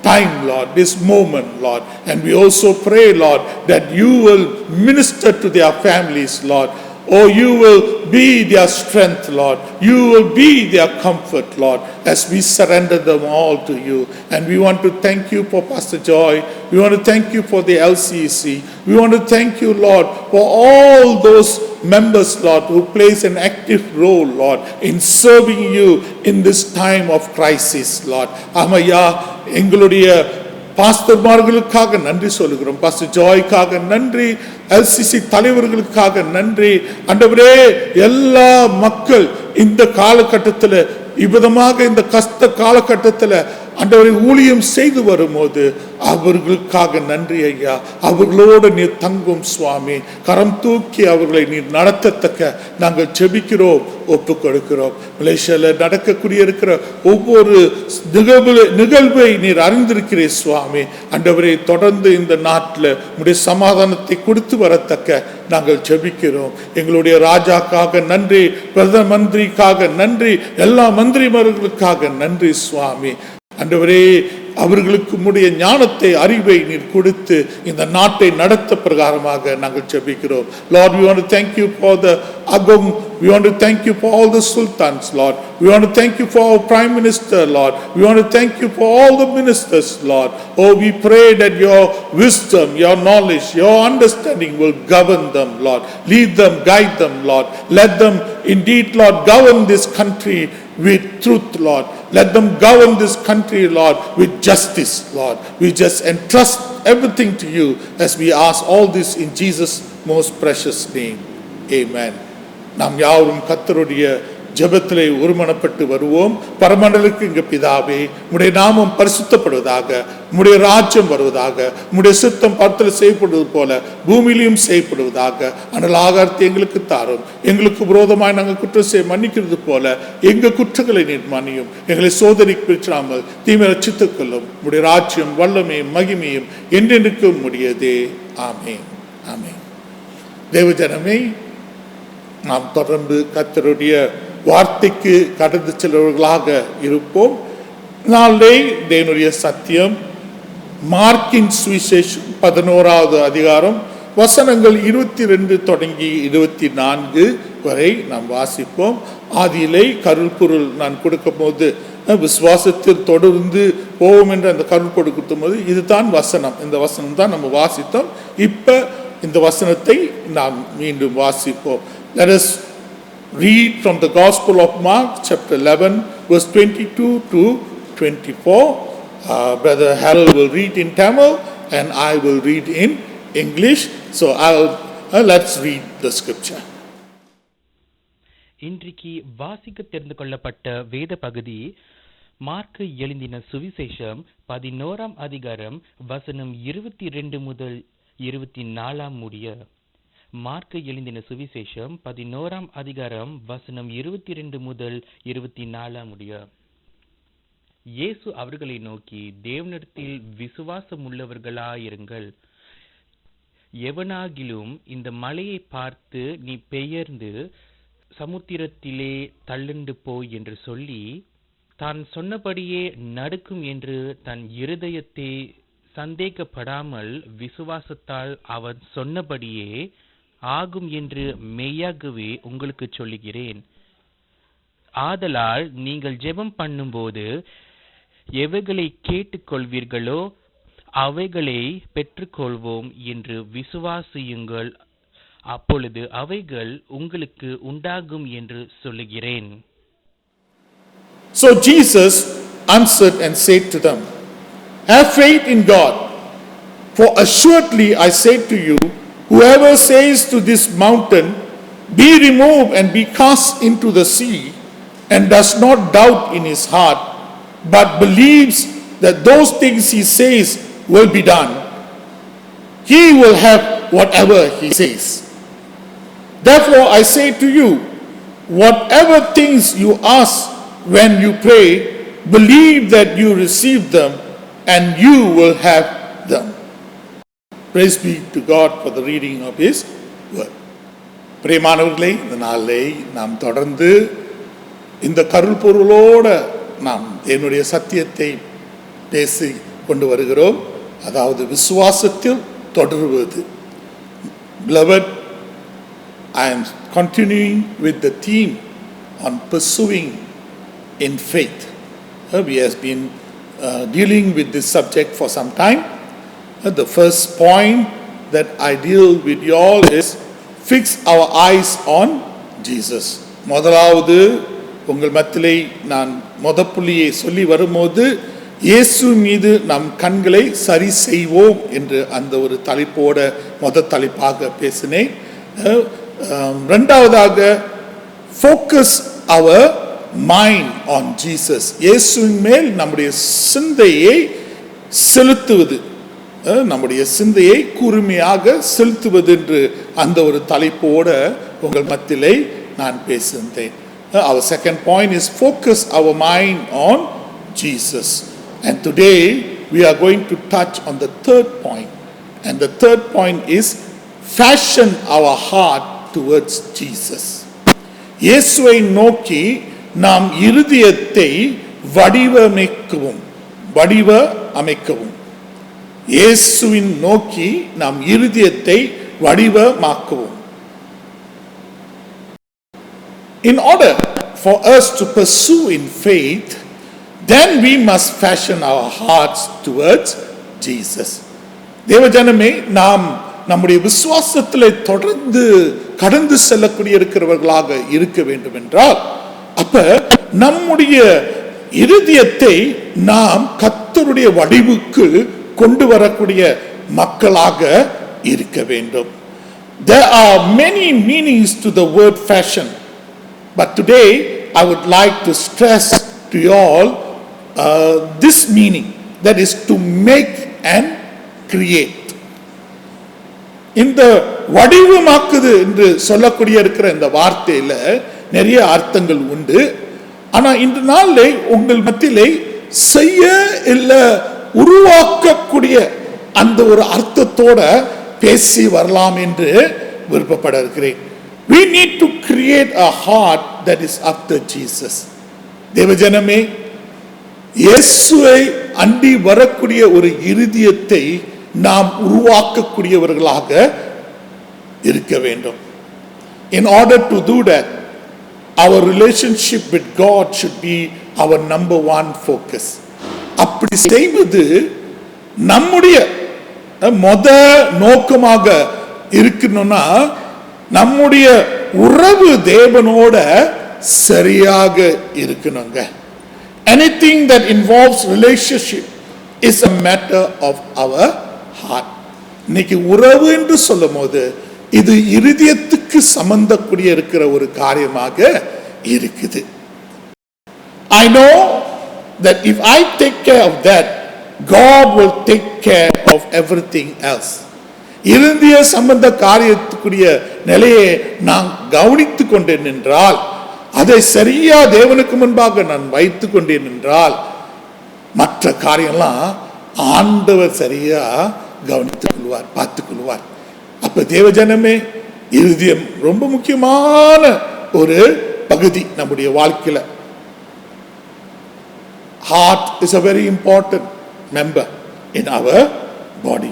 time, Lord, this moment, Lord. And we also pray, Lord, that you will minister to their families, Lord. Oh, you will be their strength, Lord. You will be their comfort, Lord, as we surrender them all to you. And we want to thank you for Pastor Joy. We want to thank you for the LCC. We want to thank you, Lord, for all those members, Lord, who plays an active role, Lord, in serving you in this time of crisis, Lord. ஆமையா, எங்களுடைய பாஸ்டர்மார்களுக்காக நன்றி சொல்லுகிறோம். Pastor ஜாய்க்காக நன்றி, LCC தலைவர்களுக்காக நன்றி. ஆண்டவரே, எல்லா மக்கள் இந்த காலகட்டத்தில் இவ்விதமாக இந்த கஷ்ட காலகட்டத்தில் ஆண்டவரை ஊழியம் செய்து வரும்போது அவர்களுக்காக நன்றி ஐயா. அவர்களோடு நீர் தங்கும் சுவாமி, கரம் தூக்கி அவர்களை நீர் நடத்தத்தக்க நாங்கள் செபிக்கிறோம், ஒப்பு கொடுக்கிறோம். மலேசியாவில் நடக்கக்கூடிய இருக்கிற ஒவ்வொரு நிகழ்வை நீர் அறிந்திருக்கிறீர் சுவாமி. ஆண்டவரை, தொடர்ந்து இந்த நாட்டில் உடைய சமாதானத்தை கொடுத்து வரத்தக்க நாங்கள் செபிக்கிறோம். எங்களுடைய ராஜாக்காக நன்றி, பிரதம மந்திரிக்காக நன்றி, எல்லா மந்திரிமார்களுக்காக நன்றி சுவாமி. ஆண்டவரே, அவர்களுக்கு உம்முடைய ஞானத்தை, அறிவை நீர் கொடுத்து இந்த நாட்டை நடத்த பிரகாரமாக நாங்கள் ஜெபிக்கிறோம். Lord, we want to thank you for the Agong. We want to thank you for all the sultans, Lord. We want to thank you for our prime minister, Lord. We want to thank you for all the ministers, Lord. Oh, we pray that your wisdom, your knowledge, your understanding will govern them, Lord. Lead them, guide them, Lord. Let them indeed, Lord, govern this country with truth, Lord. Let them govern this country, Lord, with justice, Lord. We just entrust everything to you as we ask all this in Jesus' most precious name. Amen. நாம் யாவரும் கர்த்தருடைய ஜெபத்திலே ஒருமனப்பட்டு வருவோம். பரமண்டலுக்கு இங்கு பிதாவே, உம்முடைய நாமம் பரிசுத்தப்படுவதாக, உம்முடைய ராஜ்யம் வருவதாக, உம்முடைய சித்தம் பரத்தில் செய்யப்படுவது போல பூமியிலும் செய்யப்படுவதாக. ஆனால் ஆகாரத்தை எங்களுக்கு தாரும். எங்களுக்கு விரோதமாய் நாங்கள் குற்றம் செய்ய மன்னிக்கிறது போல எங்கள் குற்றங்களை நீர் மன்னியும். எங்களை சோதனைக்கு பிடிச்சாமல் தீமை ரட்சித்துக் கொள்ளும். உம்முடைய ராஜ்யம் வல்லமையும் மகிமையும் என்றென்றுக்கும் முடியதே. ஆமென், ஆமென். தேவஜனமே, நாம் தொடர்ந்து கர்த்தருடைய வார்த்தைக்கு கடந்து செல்வர்களாக இருப்போம். நாளை தேவனுடைய சத்தியம் மார்க்கின் சுவிசேஷம் 11வது அதிகாரம் வசனங்கள் 22 தொடங்கி 24 வரை நாம் வாசிப்போம். ஆதியிலே கருள்பொருள் நான் கொடுக்கும் போது விசுவாசத்தில் தொடர்ந்து போவோம் என்று அந்த கருள் கொடுக்கும் போது இதுதான் வசனம், இந்த வசனம் தான் நம்ம வாசித்தோம். இப்ப இந்த வசனத்தை நாம் மீண்டும் வாசிப்போம். Let us read from the Gospel of Mark, chapter 11, verse 22 to 24. Brother Harold will read in Tamil and I will read in English. So let's read the scripture. இன்றைக்கு வாசிக்க தெரிந்து கொள்ளப்பட்ட வேத பகுதி மார்க்கு எழுதின சுவிசேஷம் 11ஆம் அதிகாரம் வசனம் 22 முதல் 24 முடிய. மார்க்கு எழுதின சுவிசேஷம் 11ஆம் அதிகாரம் வசனம் 22 முதல் 24 முடிய. இயேசு அவர்களை நோக்கி, தேவனிடத்தில் விசுவாசம் உள்ளவர்களாயிருங்கள். எவனாகிலும் இந்த மலையை பார்த்து நீ பெயர்ந்து சமுத்திரத்திலே தள்ளுண்டு போய் என்று சொல்லி தான் சொன்னபடியே நடக்கும் என்று தன் இருதயத்தை சந்தேகப்படாமல் விசுவாசத்தால் அவன் சொன்னபடியே ஆகும் என்று மெய்யாகவே உங்களுக்கு சொல்லுகிறேன். ஆதலால் நீங்கள் ஜெபம் பண்ணும்போது எவைகளை கேட்டுக்கொள்வீர்களோ அவைகளை பெற்றுக்கொள்வோம் என்று விசுவாசியுங்கள். அப்பொழுது அவைகள் உங்களுக்கு உண்டாகும் என்று சொல்லுகிறேன். So Jesus answered and said to them, have faith in God, for assuredly I say to you, whoever says to this mountain, be removed and be cast into the sea, and does not doubt in his heart, but believes that those things he says will be done, he will have whatever he says. Therefore I say to you, whatever things you ask when you pray, believe that you receive them, and you will have them. Praise be to God for the reading of His word. பிரியமானவர்களே, இந்த நாளை நாம் தொடர்ந்து இந்த கருள் பொருளோட நாம் என்னுடைய சத்தியத்தை பேசி கொண்டு வருகிறோம். அதாவது விசுவாசத்தில் தொடருவது. Beloved, I am continuing with the theme on pursuing in faith. We have been dealing with this subject for some time. The first point that I deal with you all is fix our eyes on Jesus. முதலாவது உங்கள் மத்தியிலே நான் முதப்புள்ளியை சொல்லி வரும்போது இயேசு மீது நம் கண்களை சரி செய்வோம் என்று அந்த ஒரு தலைப்போட தலைப்பாக பேசினேன். இரண்டாவதாக focus our mind on Jesus. இயேசுவின் மேல் நம்முடைய சிந்தையை செலுத்துவது, நம்முடைய சிந்தையை கூர்மையாக செலுத்துவது என்று அந்த ஒரு தலைப்போட உங்கள் மத்தியிலே நான் பேசுகிறேன். Our second point is focus our mind on Jesus. And today we are going to touch on the third point. And the third point is fashion our heart towards Jesus. இயேசுவை நோக்கி நாம் இருதயத்தை வடிவமைக்கவும். இயேசுவின் நோக்கி நாம் இருதயத்தை வடிவமாக்கவும். In order for us to pursue in faith, then we must fashion our hearts towards Jesus. தேவஜனமே, நாம் நம்முடைய விசுவாசத்திலே தொடர்ந்து கடந்து செல்லக்கூடிய இருக்கிறவர்களாக இருக்க வேண்டும் என்றால், அப்ப நம்முடைய இருதயத்தை நாம் கர்த்தருடைய வடிவுக்கு கொண்டு வரக்கூடிய மக்களாக இருக்க வேண்டும். There are many meanings to the word fashion, but today I would like to stress to you all this meaning, that is to make and create. இந்த வடிவமாக்குது என்று சொல்லக்கூடிய இருக்கிற இந்த வார்த்தையில நிறைய அர்த்தங்கள் உண்டு. ஆனா இன்று நாளிலே உங்கள் மத்தியிலே செய்ய இல்ல உருவாக்கக்கூடிய அந்த ஒரு அர்த்தத்தோட பேசி வரலாம் என்று விருப்பப்பட இருக்கிறேன். We need to create a heart that is after Jesus. தேவஜனமே, இயேசுவை அண்டி வரக்கூடிய ஒரு இருதயத்தை நாம் உருவாக்கக்கூடியவர்களாக இருக்க வேண்டும். In order to do that, our relationship with God should be our number one focus. அப்படி செய்வது நம்முடைய நோக்கமாக இருக்கணும்னா நம்முடைய உறவு தேவனோட சரியாக இருக்கணுங்க. Anything that involves relationship is a matter of our heart. இன்னைக்கு உறவு என்று சொல்லும் போது இது இருதயத்துக்கு சம்பந்தக்கூடிய இருக்கிற ஒரு காரியமாக இருக்குது. I know that if I take care of that, God will take care of everything else. இருதய சம்பந்த காரியத்துக்குரிய நிலையை நான் கவனித்துக் கொண்டேன் என்றால், அதை சரியா தேவனுக்கு முன்பாக நான் வைத்துக் கொண்டேன் என்றால், மற்ற காரியம்லாம் ஆண்டவர் சரியா கவனித்துக் கொள்வார், பார்த்துக் கொள்வார். அப்ப தேவஜனமே, இருதயம் ரொம்ப முக்கியமான ஒரு பகுதி நம்முடைய வாழ்க்கையில. Heart is a very important member in our body,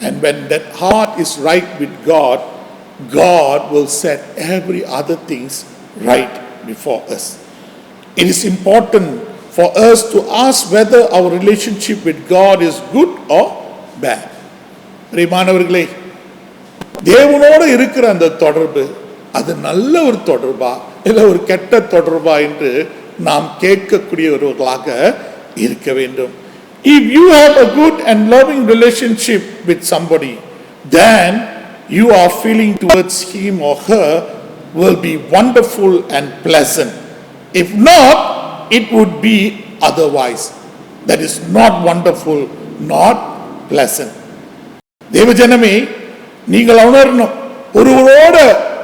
and when that heart is right with God, God will set every other things right before us. It is important for us to ask whether our relationship with God is good or bad. பிரியமானவர்களே, தேவனோடு இருக்கிற அந்த தொடர்பு அது நல்ல ஒரு தொடர்பா இல்ல ஒரு கெட்ட தொடர்பா என்று நாம் கேட்கக்கூடியவர்களாக இருக்க வேண்டும். If you have a good and loving relationship with somebody, then you are feeling towards him or her will be wonderful and pleasant. If not, it would be otherwise. That is not wonderful, not pleasant. தேவஜனமே, நீங்கள் உணரணும், ஒருவரோட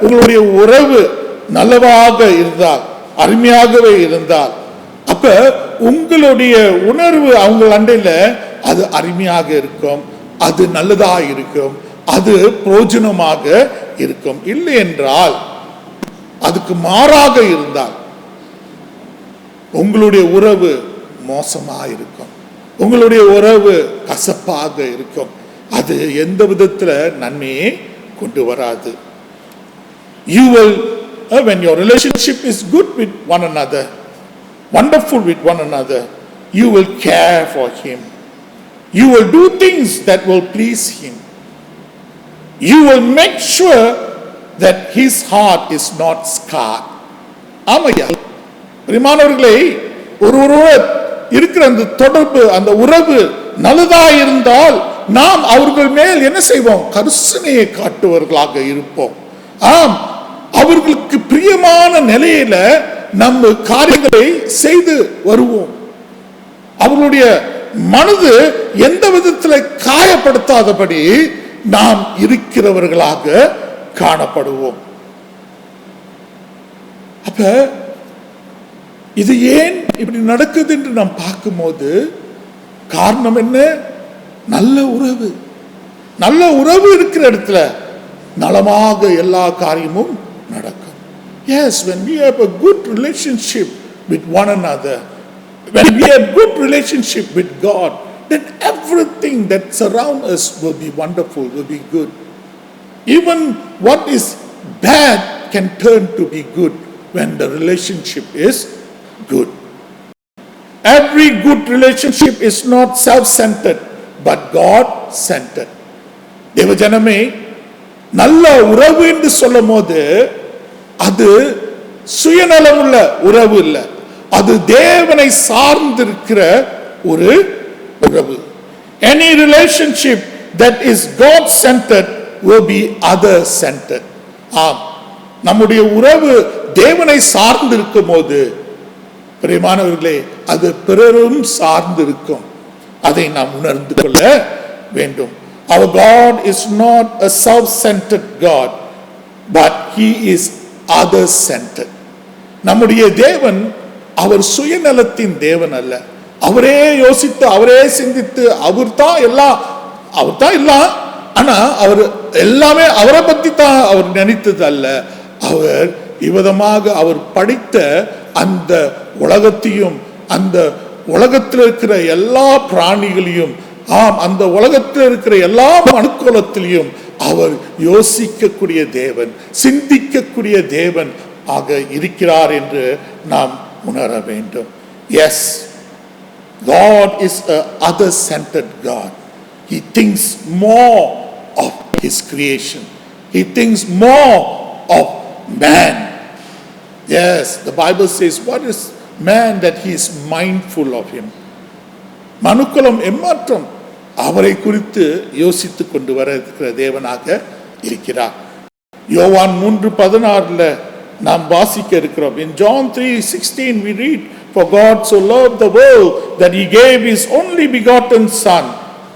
உங்களுடைய உறவு நல்லவாக இருந்தால், அருமையாகவே இருந்தால், அப்ப உங்களுடைய உணர்வு அவங்க அண்டையில அது அருமையாக இருக்கும், அது நல்லதா இருக்கும், அது பிரயோஜனமாக இருக்கும். இல்லை என்றால், அதுக்கு மாறாக இருந்தால் உங்களுடைய உறவு மோசமாக இருக்கும், உங்களுடைய உறவு கசப்பாக இருக்கும், அது எந்த விதத்துல நன்மையே கொண்டு வராது. You will, when your relationship is good with one another, wonderful with one another, you will care for him. You will do things that will please him. You will make sure that his heart is not scarred. ஆமையா, பிரியமானவர்களே, ஒருவரோடு இருக்கிற அந்த தொடர்பு, அந்த உறவு நல்லதா இருந்தால் நாம் அவர்கள் மேல் என்ன செய்வோம்? கருசனையை காட்டுவர்களாக இருப்போம். ஆம், அவர்களுக்கு பிரியமான நிலையில நம்ம காரியங்களை செய்து வருவோம். அவர்களுடைய மனது எந்த விதத்தில் காயப்படுத்தாதபடி நாம் இருக்கிறவர்களாக காணப்படுவோம். அப்ப இது ஏன் இப்படி நடக்குது என்று நாம் பார்க்கும்போது காரணம் என்ன? நல்ல உறவு. நல்ல உறவு இருக்கிற இடத்துல நலமாக எல்லா காரியமும் நடக்கும். Yes, when we have a good relationship with one another, when we have good relationship with God, then everything that surrounds us will be wonderful, will be good. Even what is bad can turn to be good when the relationship is good. Every good relationship is not self-centered, but God-centered. தேவஜனமே, நல்ல உறவு என்று சொல்லும் போது அது சுயநலமுள்ள உறவு இல்லை, அது தேவனை சார்ந்திருக்கிற ஒரு உறவு. Any relationship that is God-centered will be other-centered. ஆம், நம்முடைய உறவு தேவனை சார்ந்திருக்கும் போது பிரியமானவர்களே, அது பிறரும் சார்ந்திருக்கும். அதை நாம் உணர்ந்து கொள்ள வேண்டும். Our God is not a self-centered God, but He is other-centered. நம்முடைய தேவன் அவர் சுயநலத்தின் தேவன் அல்ல. அவரே யோசித்து, அவரே சிந்தித்து, அவர்தான் எல்லாம். ஆனா அவர் எல்லாமே அவரை பத்தி தான் அவர் நினைத்தது அல்ல. அவர் இவ்விதமாக அவர் படைத்த அந்த உலகத்தையும், அந்த உலகத்தில் இருக்கிற எல்லா பிராணிகளையும், அந்த உலகத்தில் இருக்கிற எல்லா மனுக்குலத்திலையும் அவர் யோசிக்கக்கூடிய தேவன், சிந்திக்கக்கூடிய தேவன் ஆக இருக்கிறார் என்று நாம் உணர வேண்டும். Yes, God is a other-centered God. He thinks more of His creation. He thinks more of man. Yes, the Bible says, what is man that he is mindful of him? மனுக்குலம் எம்மாற்றம் அவரை குறித்து யோசித்துக் கொண்டு வர இருக்கிற தேவனாக இருக்கிறார். யோவான் 3:16 நாம் வாசிக்க இருக்கிறோம். In John 3:16 we read, for God so loved the world that He gave His only begotten Son,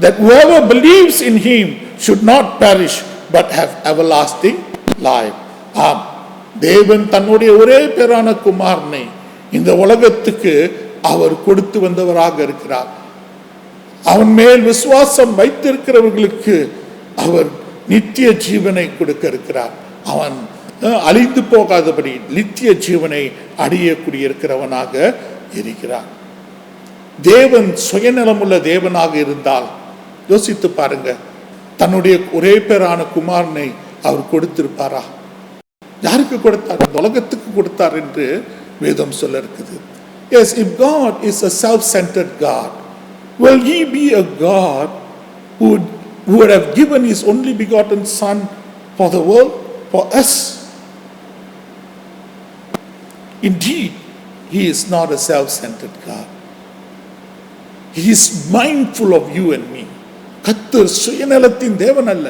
that whoever believes in Him should not perish but have everlasting life. தேவன் தன்னுடைய ஒரே பேரான குமாரனை இந்த உலகத்துக்கு அவர் கொடுத்து வந்தவராக இருக்கிறார். அவன் மேல் விசுவாசம் வைத்திருக்கிறவர்களுக்கு அவர் நித்திய ஜீவனை கொடுக்க இருக்கிறார். அவன் அழிந்து போகாதபடி நித்திய ஜீவனை அடையக்கூடிய இருக்கிறவனாக இருக்கிறார். தேவன் சுயநலமுள்ள தேவனாக இருந்தால் யோசித்து பாருங்க, தன்னுடைய ஒரே பேரான குமாரனை அவர் கொடுத்திருப்பாரா? யாருக்கு கொடுத்தார்? உலகத்துக்கு கொடுத்தார் என்று வேதம் சொல்ல இருக்குது. Yes, if God is a self-centered God, will He be a God who would have given His only begotten Son for the world, for us? Indeed, He is not a self-centered God. He is mindful of you and me. கர்த்தர் சுயநலத்தின் தேவன் அல்ல.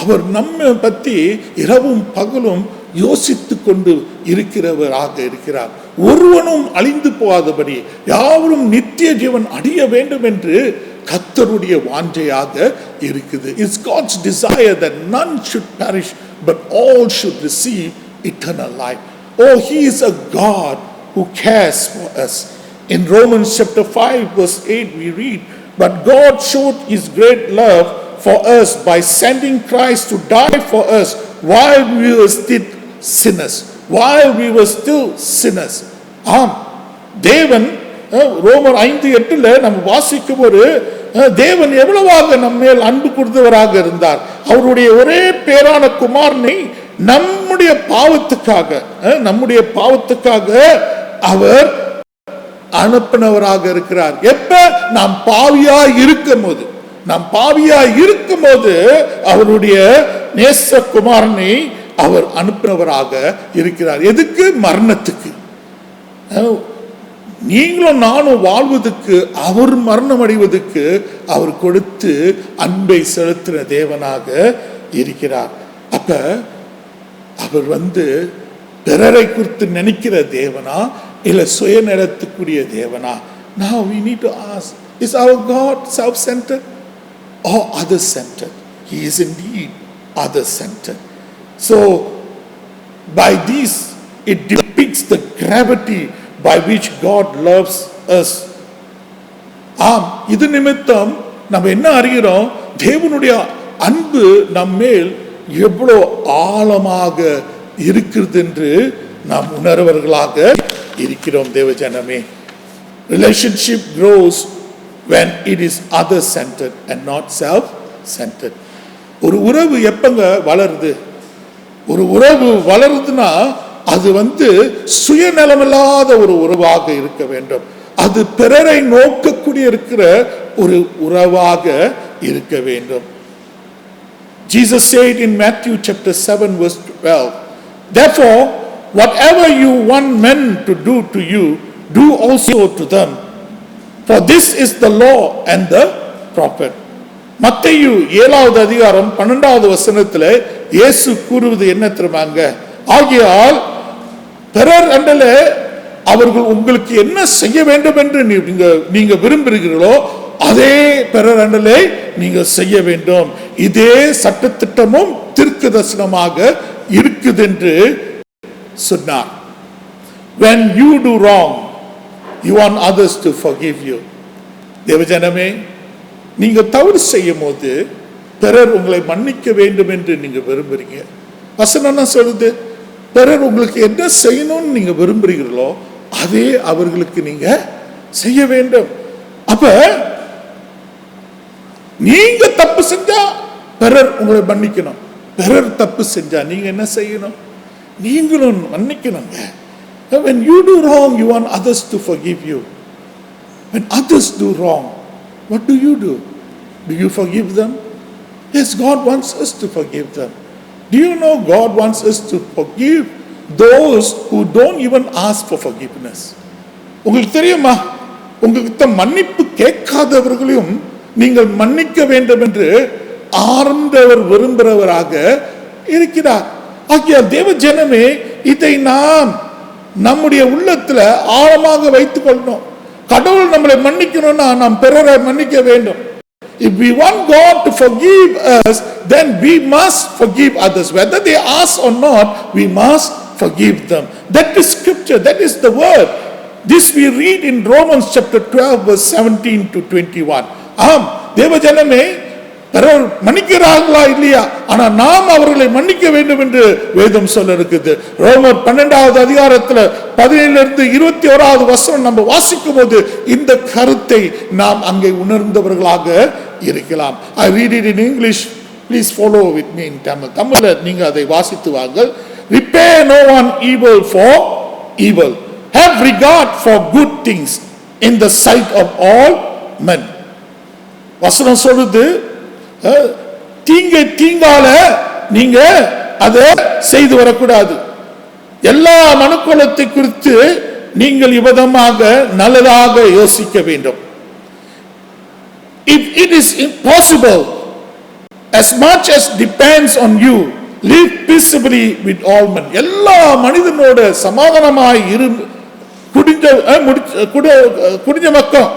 அவர் நம்மை பற்றி இரவும் பகலும் யோசித்து கொண்டு இருக்கிறவராக இருக்கிறார். ஒருவனும் அழிந்து போகாதபடி யாவரும் நித்திய ஜீவன் அடைய வேண்டும் என்று கர்த்தருடைய வாஞ்சையாக இருக்குது. It's God's desire that none should perish but all should receive eternal life. Oh, He is a God who cares for us. In Romans chapter 5 verse 8 we read, but God showed His great love for us by sending Christ to die for us while we were still sinners. தேவன் ரோமர் 5:8 நம்ம வாசிக்கும் ஒரு தேவன் எவ்வளவாக நம்ம மேல் அன்பு கூர்ந்தவராக இருந்தார். அவருடைய ஒரே பேரான குமாரனை நம்முடைய பாவத்துக்காக அவர் அனுப்பினவராக இருக்கிறார். எப்ப? நாம் பாவியாய் இருக்கும்போது அவருடைய நேச குமாரனை அவர் அனுப்பினவராக இருக்கிறார். எதுக்கு? மரணத்துக்கு. நீங்களும் நானும் வாழ்வதற்கு, அவர் மரணம் அடைவதற்கு அவர் கொடுத்து அன்பை செலுத்தின தேவனாக இருக்கிறார். அப்ப அவர் பிறரை குறித்து நினைக்கிற தேவனா இல்ல சுயநலத்துக்குரிய தேவனா? Now we need to ask, is our God self-centered or other-centered? He is indeed other-centered. So by this it depicts the gravity by which God loves us. இது நிமித்தம் நம்ம என்ன அறிகிறோம்? தேவனுடைய அன்பு நம்மேல் எவ்வளவு ஆழமாக இருக்கிறது என்று நாம் உணர்வர்களாக இருக்கிறோம். தேவஜனமே, relationship grows when it is other-centered and not self-centered. ஒரு உறவு எப்பங்க வளருது? ஒரு உறவு வளருதுன்னா அது சுயநலமில்லாத ஒரு உறவாக இருக்க வேண்டும். அது பிறரை நோக்கக்கூடிய இருக்கிற ஒரு உறவாக இருக்க வேண்டும். Jesus said in Matthew chapter 7 verse 12, therefore whatever you want men to do to you, do also to them, for this is the law and the prophet. மத்தேயு 7வது அதிகாரம் 12வது வசனத்துல இயேசு கூறுவது என்ன தெரியுமாங்க? ஆகையால் பிறர் அண்டல அவர்கள் உங்களுக்கு என்ன செய்ய வேண்டும் என்று நீங்க விரும்புகிறீர்களோ அதே பிறரண்டலை நீங்க செய்ய வேண்டும். இதே சட்டத்திட்டமும் தீர்க்கதரிசனமாக இருக்குது என்று சொன்னார். When you do wrong, you want others to forgive you. தேவஜனமே, நீங்க தவறு செய்யும் போது பிறர் உங்களை மன்னிக்க வேண்டும் என்று நீங்க விரும்புறீங்க. வசனம் என்ன சொல்லுது? பிறர் உங்களுக்கு என்ன செய்யணும்னு நீங்க விரும்புறீங்களோ அதே அவர்களுக்கு நீங்க செய்ய வேண்டும். அப்ப நீங்க தப்பு செஞ்சா பிறர் உங்களை மன்னிக்கணும். பிறர் தப்பு செஞ்சா நீங்க என்ன செய்யணும்? நீங்களும் மன்னிக்கணுங்க. When you do wrong, you want others to forgive you. When others do wrong, what do? Do you forgive them? Yes, God wants us to forgive them. Do you know God wants us to forgive those who don't even ask for forgiveness? உங்களுக்கு தெரியுமா, உங்களுக்கு மன்னிப்பு கேட்காதவர்களையும் நீங்கள் மன்னிக்க வேண்டும் என்று ஆர்ந்தவர் விரும்புகிறவராக இருக்கிறார். ஆகிய தேவ ஜனமே, இதை நாம் நம்முடைய உள்ளத்துல ஆழமாக வைத்துக் கொள்ளணும். கடவுள் நம்மளை மன்னிக்கணும்னா நாம் பிறரை மன்னிக்க வேண்டும். If we want God to forgive us, then we must forgive others. Whether they ask or not, we must forgive them. That is scripture, that is the word. This we read in Romans chapter 12 verse 17 to 21. ஆம், தேவஜனமே, பிறர் மன்னிக்கிறார்களா இல்லையா, ஆனா நாம் அவர்களை மன்னிக்க வேண்டும் என்று வேதம் சொல்ல இருக்குது. ரோமர் 12வது அதிகாரத்துல 17 21வது வசனம் நம்ம வாசிக்கும் போது இந்த கருத்தை நாம் அங்கே உணர்ந்தவர்களாக இருக்கலாம். I read it in English, please follow with me in Tamil. தமிழ்ல நீங்க அதை வாசித்து வாங்கள். Repay no one evil for evil. Have regard for good things in the sight of all men. வசனம் சொல்லுது, தீங்கால நீங்க அதை செய்து வரக்கூடாது. எல்லா மனுக்குலத்தை குறித்து நீங்கள் இவ்விதமாக நல்லதாக யோசிக்க வேண்டும். If it is impossible, as much as depends on you, live peaceably with all men. எல்லா மனிதனோட சமாதானமாய் குடிஞ்ச மக்கள்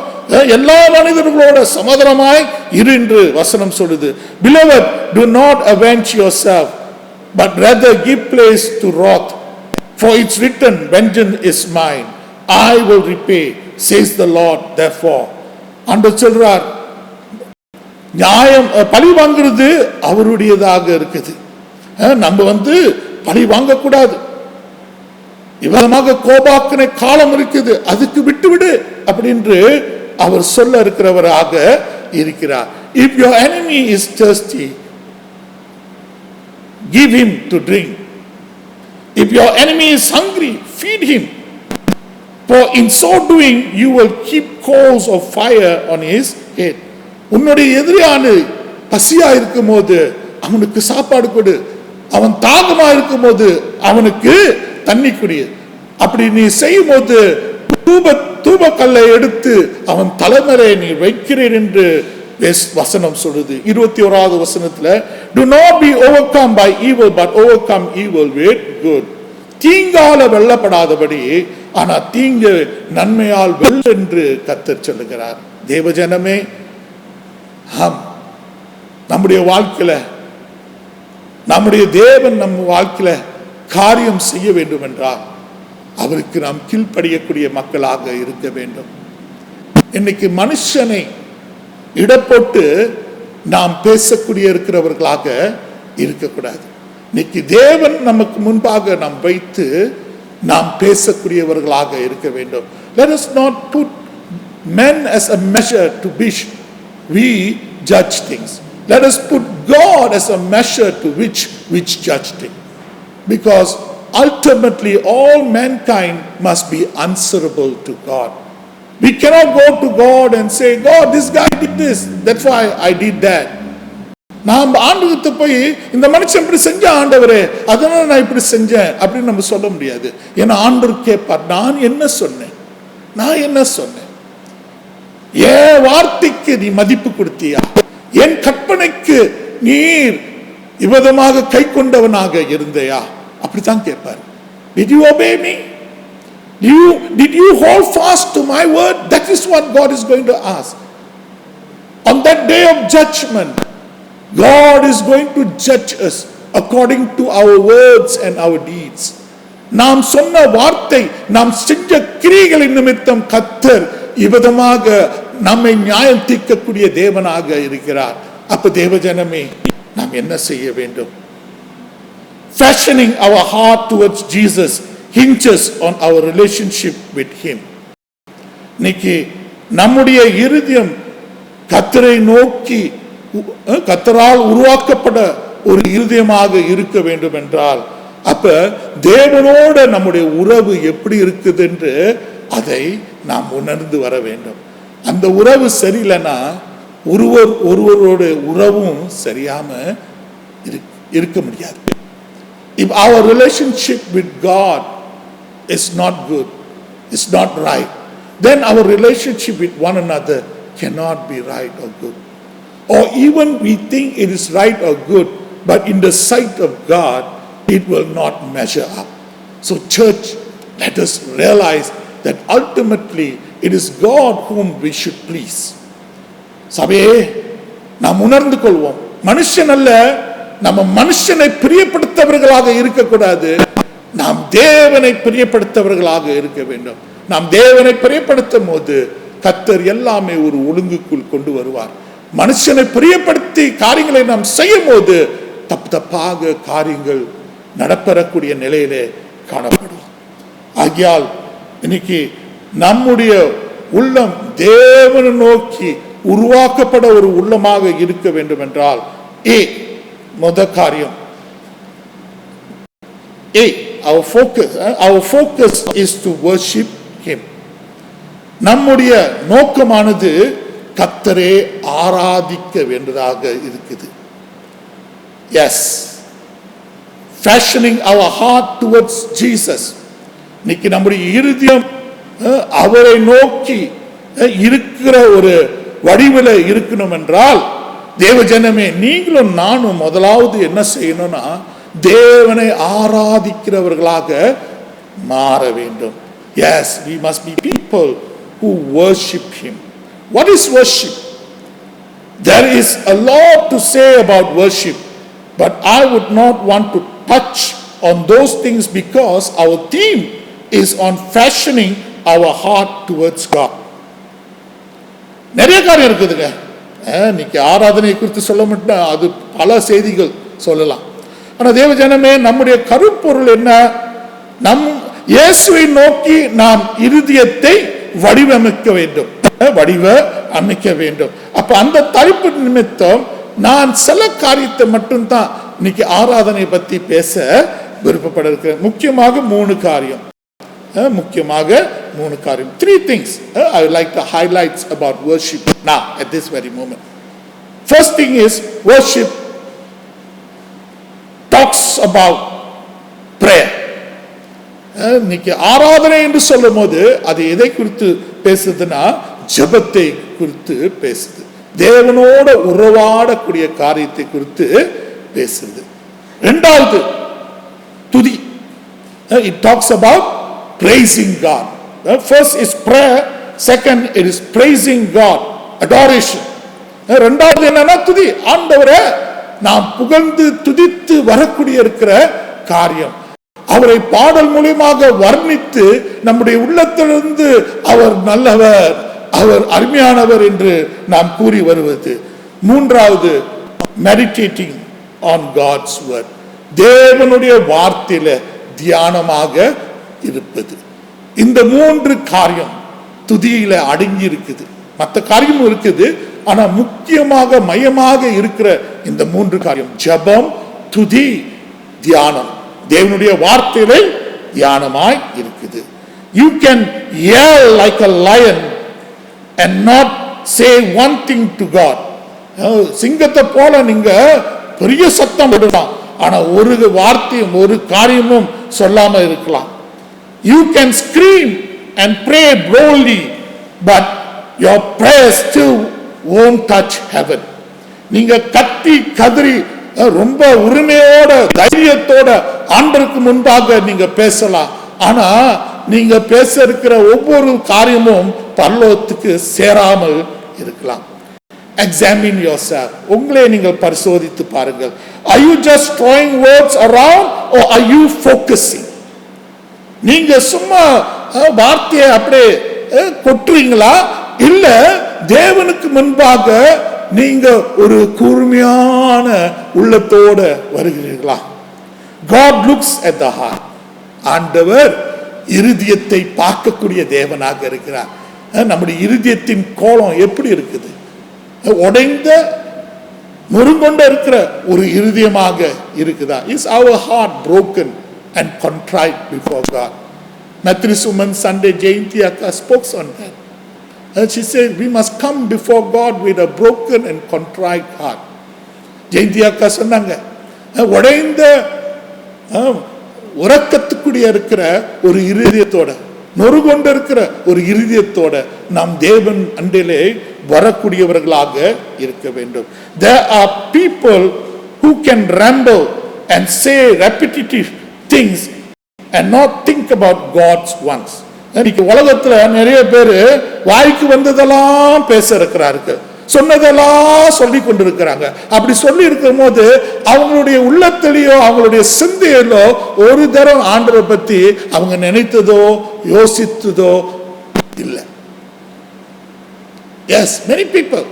எல்லா மனிதர்களோட சமாதானமாய் இரு என்று வசனம் சொல்லுது. Beloved, do not avenge yourself, but rather give place to wrath, for it's written, vengeance is mine, I will repay, says the Lord. Therefore, ஆண்டவர் சொல்றார், நியாயம் பழி வாங்குறது அவருடையதாக இருக்குது. நம்ம பழி வாங்க கூடாது. இவ்விதமாக கோபாக்கினை காலம் இருக்குது, அதுக்கு விட்டுவிடு அப்படின்னு அவர் சொல்ல இருக்கிறவராக இருக்கிறார். If your enemy is thirsty, give him to drink. If your enemy is hungry, feed him. For in so doing, you will keep coals of fire on his head. உன்னுடைய எதிரியான பசியா இருக்கும் போது அவனுக்கு சாப்பாடு கொடு, அவன் தாகமா இருக்கும் போது அவனுக்கு தண்ணி குடி. அப்படி நீ செய்யும் போது தூபக்கல்லை எடுத்து அவன் தலைமையை நீ வைக்கிறேன் என்று வசனம் சொல்லுது. 21வது வசனத்துல, do not be overcome by evil, but overcome evil with good. தீங்கால வெல்லப்படாதபடி, ஆனா தீங்கு நன்மையால் வெல்ல என்று கர்த்தர் சொல்லுகிறார். தேவஜனமே, ஆம், நம்முடைய வாழ்க்கையில நம்முடைய தேவன் நம்ம வாழ்க்கையில காரியம் செய்ய வேண்டும் என்றால் அவருக்கு நாம் கீழ்ப்படியக்கூடிய மக்களாக இருக்க வேண்டும். இன்னைக்கு மனுஷனை இடப்போட்டு நாம் பேசக்கூடிய இருக்கிறவர்களாக இருக்கக்கூடாது. இன்னைக்கு தேவன் நமக்கு முன்பாக நாம் வைத்து நாம் பேசக்கூடியவர்களாக இருக்க வேண்டும். Let us not put men as a measure to which we judge things. Let us put God as a measure to which judge things. Because ultimately all mankind must be answerable to God. We cannot go to God and say, God, this guy did this, that's why I did that. நாம் ஆண்டவர்கிட்ட போய் இந்த மனுஷன் இப்படி செஞ்ச ஆண்டவரே, அதனால நான் இப்படி செஞ்சேன் அப்படின்னு நம்ம சொல்ல முடியாது. ஏன்னா ஆண்டவர் கேட்பார், நான் என்ன சொன்னேன், என் வார்த்தைக்கு நீ மதிப்பு கொடுத்தியா, என் கற்பனைக்கு நீர் இவ்விதமாக கை கொண்டவனாக இருந்தையா, அப்படித்தான் கேட்பார். Did you obey me? Did you hold fast to my word? That is what God is going to ask. On that day of judgment, God is going to judge us according to our words and our deeds. நாம் சொன்ன வார்த்தை, நாம் செஞ்ச கிரியைகளின் நிமித்தம் கர்த்தர் இவ்விதமாக நம்மை நியாயம் தீர்க்கக்கூடிய தேவனாக இருக்கிறார். அப்ப தேவஜனமே, நாம் என்ன செய்ய வேண்டும்? Fashioning our heart towards Jesus hinges on our relationship with him. இன்னைக்கு நம்முடைய இருதயம் கர்த்தரை நோக்கி, கர்த்தரால் உருவாக்கப்பட ஒரு இருதயமாக இருக்க வேண்டும் என்றால், அப்ப தேவனோட நம்முடைய உறவு எப்படி இருக்குது என்று அதை நாம் உணர்ந்து வர வேண்டும். அந்த உறவு சரியில்லைன்னா ஒருவரோட உறவும் சரியாம இருக்க முடியாது. If our relationship with God is not good, is not right, then our relationship with one another cannot be right or good. Or even we think it is right or good, but in the sight of God, it will not measure up. So church, let us realize that ultimately it is God whom we should please. சபையே, நாம் உணர்ந்து கொள்வோம், மனுஷன் அல்ல, நம்ம மனுஷனை பிரியப்படுத்தவர்களாக இருக்கக்கூடாது, நாம் தேவனை பிரியப்படுத்தவர்களாக இருக்க வேண்டும். நாம் தேவனை பிரியப்படுத்தும் போது கர்த்தர் எல்லாமே ஒரு ஒழுங்குக்குள் கொண்டு வருவார். மனுஷனை பிரியப்படுத்தி காரியங்களை நாம் செய்யும் போது தப்பாக காரியங்கள் நடப்பெறக்கூடிய நிலையிலே காணப்படும். ஆகையால் இன்னைக்கு நம்முடைய உள்ளம் தேவனை நோக்கி உருவாக்கப்பட ஒரு உள்ளமாக இருக்க வேண்டும் என்றால், முதல் காரியம், our focus is to worship him. நம்முடைய நோக்கமானது கர்த்தரை ஆராதிக்க வேண்டியதாக இருக்குது. Yes, fashioning our heart towards Jesus. இன்னைக்கு நம்முடைய இருதயம் அவரை நோக்கி இருக்கிற ஒரு வடிவில் இருக்கணும் என்றால், தேவஜனமே, நீங்களும் நானும் முதலாவது என்ன செய்யணும்னா தேவனை ஆராதிக்கிறவர்களாக மாற வேண்டும். Yes, we must be people who worship him. What is worship? There is a lot to say about worship, but I would not want to touch on those things because our theme is on fashioning our heart towards God. நிறைய காரியம் இருக்குதுங்க. இன்னைக்கு ஆராதனை குறித்து சொல்ல மட்டும் அது பல செய்திகள் சொல்லலாம். ஆனால் தேவஜனமே, நம்முடைய கருப்பொருள் என்ன? நம் இயேசுவை நோக்கி நாம் இருதயத்தை வடிவமைக்க வேண்டும், அமைக்க வேண்டும். அப்ப அந்த தலைப்பு நிமித்தம் நான் சில காரியத்தை மட்டும்தான் இன்னைக்கு ஆராதனை பத்தி பேச விருப்பப்பட இருக்கிறேன். முக்கியமாக மூணு காரியம். Three things I would like to highlight about worship now at this very moment. First thing is, worship talks about prayer. இன்னைக்கு ஆராதனை என்று சொல்லும் போது அது எதை குறித்து பேசுதுன்னா, ஜெபத்தை குறித்து பேசுது. தேவனோட உறவாடக்கூடிய காரியத்தை குறித்து பேசுது. இரண்டாவது துதி. It talks about praising God. First is prayer, second it is praising God, adoration. இரண்டாவது என்னன்னா துதி. ஆண்டவரை நாம் புகழ்ந்து துதித்து வரக்கூடிய இருக்கிற காரியம், அவரை பாடல் மூலமாக வர்ணித்து நம்முடைய உள்ளத்திலிருந்து அவர் நல்லவர், அவர் அருமையானவர் என்று நாம் கூறி வருவது. மூன்றாவது, meditating on God's word. தேவனுடைய வார்த்தையில தியானமாக இருப்பது. இந்த மூன்று காரியம் துதியில அடங்கி இருக்குது. மற்ற காரியமும் இருக்குது, ஆனா முக்கியமாக மையமாக இருக்கிற இந்த மூன்று காரியம், ஜெபம், துதி, தியானம், தேவனுடைய வார்த்தையிலே தியானமாய் இருக்குது. You can yell like a lion and not say one thing to God. சிங்கத்தை போல நீங்க பெரிய சத்தம் விடலாம், ஆனா ஒரு வார்த்தையும் ஒரு காரியமும் சொல்லாம இருக்கலாம். You can scream and pray boldly, but your prayer still won't touch heaven. நீங்க கத்தி கதறி ரொம்ப உரிமையோட தைரியத்தோட ஆண்டவருக்கு முன்பாக நீங்க பேசலாம், ஆனா நீங்க பேச இருக்கிற ஒவ்வொரு காரியமும் பரலோகத்துக்கு சேராமல் இருக்கலாம். Examine yourself. உங்களை நீங்கள் பரிசோதித்து பாருங்கள். Are you just throwing words around or are you focusing? நீங்க சும்மா வார்த்தையை அப்படியே கொட்டுறீங்களா, இல்ல தேவனுக்கு முன்பாக நீங்க ஒரு கூர்மையான உள்ளத்தோட வருகிறீர்களா? God looks at the heart. ஆண்டவர் இருதயத்தை பார்க்கக்கூடிய தேவனாக இருக்கிறார். நம்முடைய இருதயத்தின் கோலம் எப்படி இருக்குது? உடைந்த நொறுங்கொண்ட இருக்கிற ஒரு இருதயமாக இருக்குதா? Is our heart broken and contrite before God? Methodist woman Sunday Jayanti Akka spoke on that. And she said we must come before God with a broken and contrite heart. Jayanti Akka சொன்னாங்க, உடைந்த உறக்கத்துக்குடிய இருக்கிற ஒரு இருதயத்தோட, நொறுகொண்டு இருக்கிற ஒரு இருதயத்தோட நாம் தேவன் அண்டையிலே வரக்கூடியவர்களாக இருக்க வேண்டும். There are people who can ramble and say repetitive things and not think about God's wants. இன்னைக்கு உலகத்துல நிறைய பேர் வாய்க்கு வந்ததெல்லாம் பேச இருக்கிறார்கள், சொன்னதெல்லாம் சொல்லி கொண்டிருக்கிறாங்க. அப்படி சொல்லி இருக்கும் போது அவங்களுடைய உள்ளத்திலேயோ அவங்களுடைய சிந்தையிலோ ஒரு தரம் ஆண்டவரை பத்தி அவங்க நினைத்ததோ யோசித்ததோ இல்லை. Yes, many people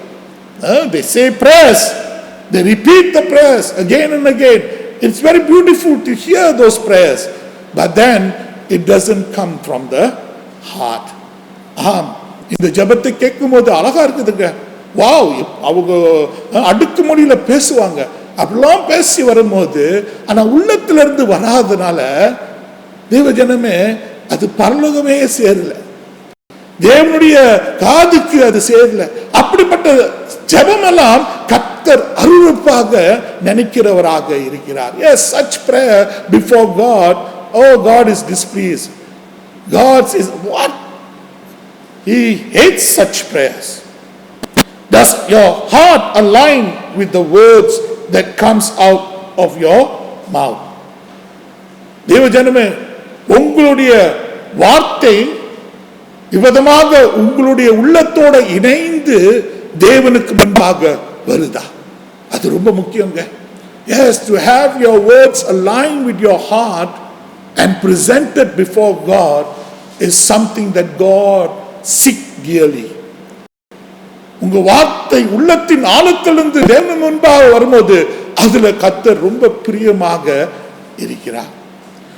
they say prayers, they repeat the prayers again and again. It's very beautiful to hear those prayers, but then it doesn't come from the heart. இந்த ஜெபத்தை கேட்கும் போது அழகா இருக்குதுங்க. வாவ், அவங்க அடுக்குமொழியில பேசுவாங்க, அப்படிலாம் பேசி வரும்போது ஆனா உள்ளத்துல இருந்து வராதனால தேவ ஜனமே அது பரலோகமே சேரல, தேவனுடைய காதுக்கு அது சேரல. அப்படிப்பட்ட ஜெபமெல்லாம் கர்த்தர் அருவருப்பாக நினைக்கிறவராக இருக்கிறார். Yes, such prayer before God, oh God is displeased. God is what? He hates such prayers. Does your heart align with the words that comes out of your mouth? தேவ ஜனமே, உங்களுடைய வார்த்தை விதமாக உங்களுடைய உள்ளத்தோட இணைந்து தேவனுக்கு முன்பாக வருதா? அது ரொம்ப முக்கியங்க. Yes, to have your words aligned with your heart and presented before God is something that God seeks dearly. உங்க வார்த்தை உள்ளத்தின் ஆழத்திலிருந்து தேவன் முன்பாக வரும்போது அதுல கர்த்தர் ரொம்ப பிரியமாக இருக்கிறார்.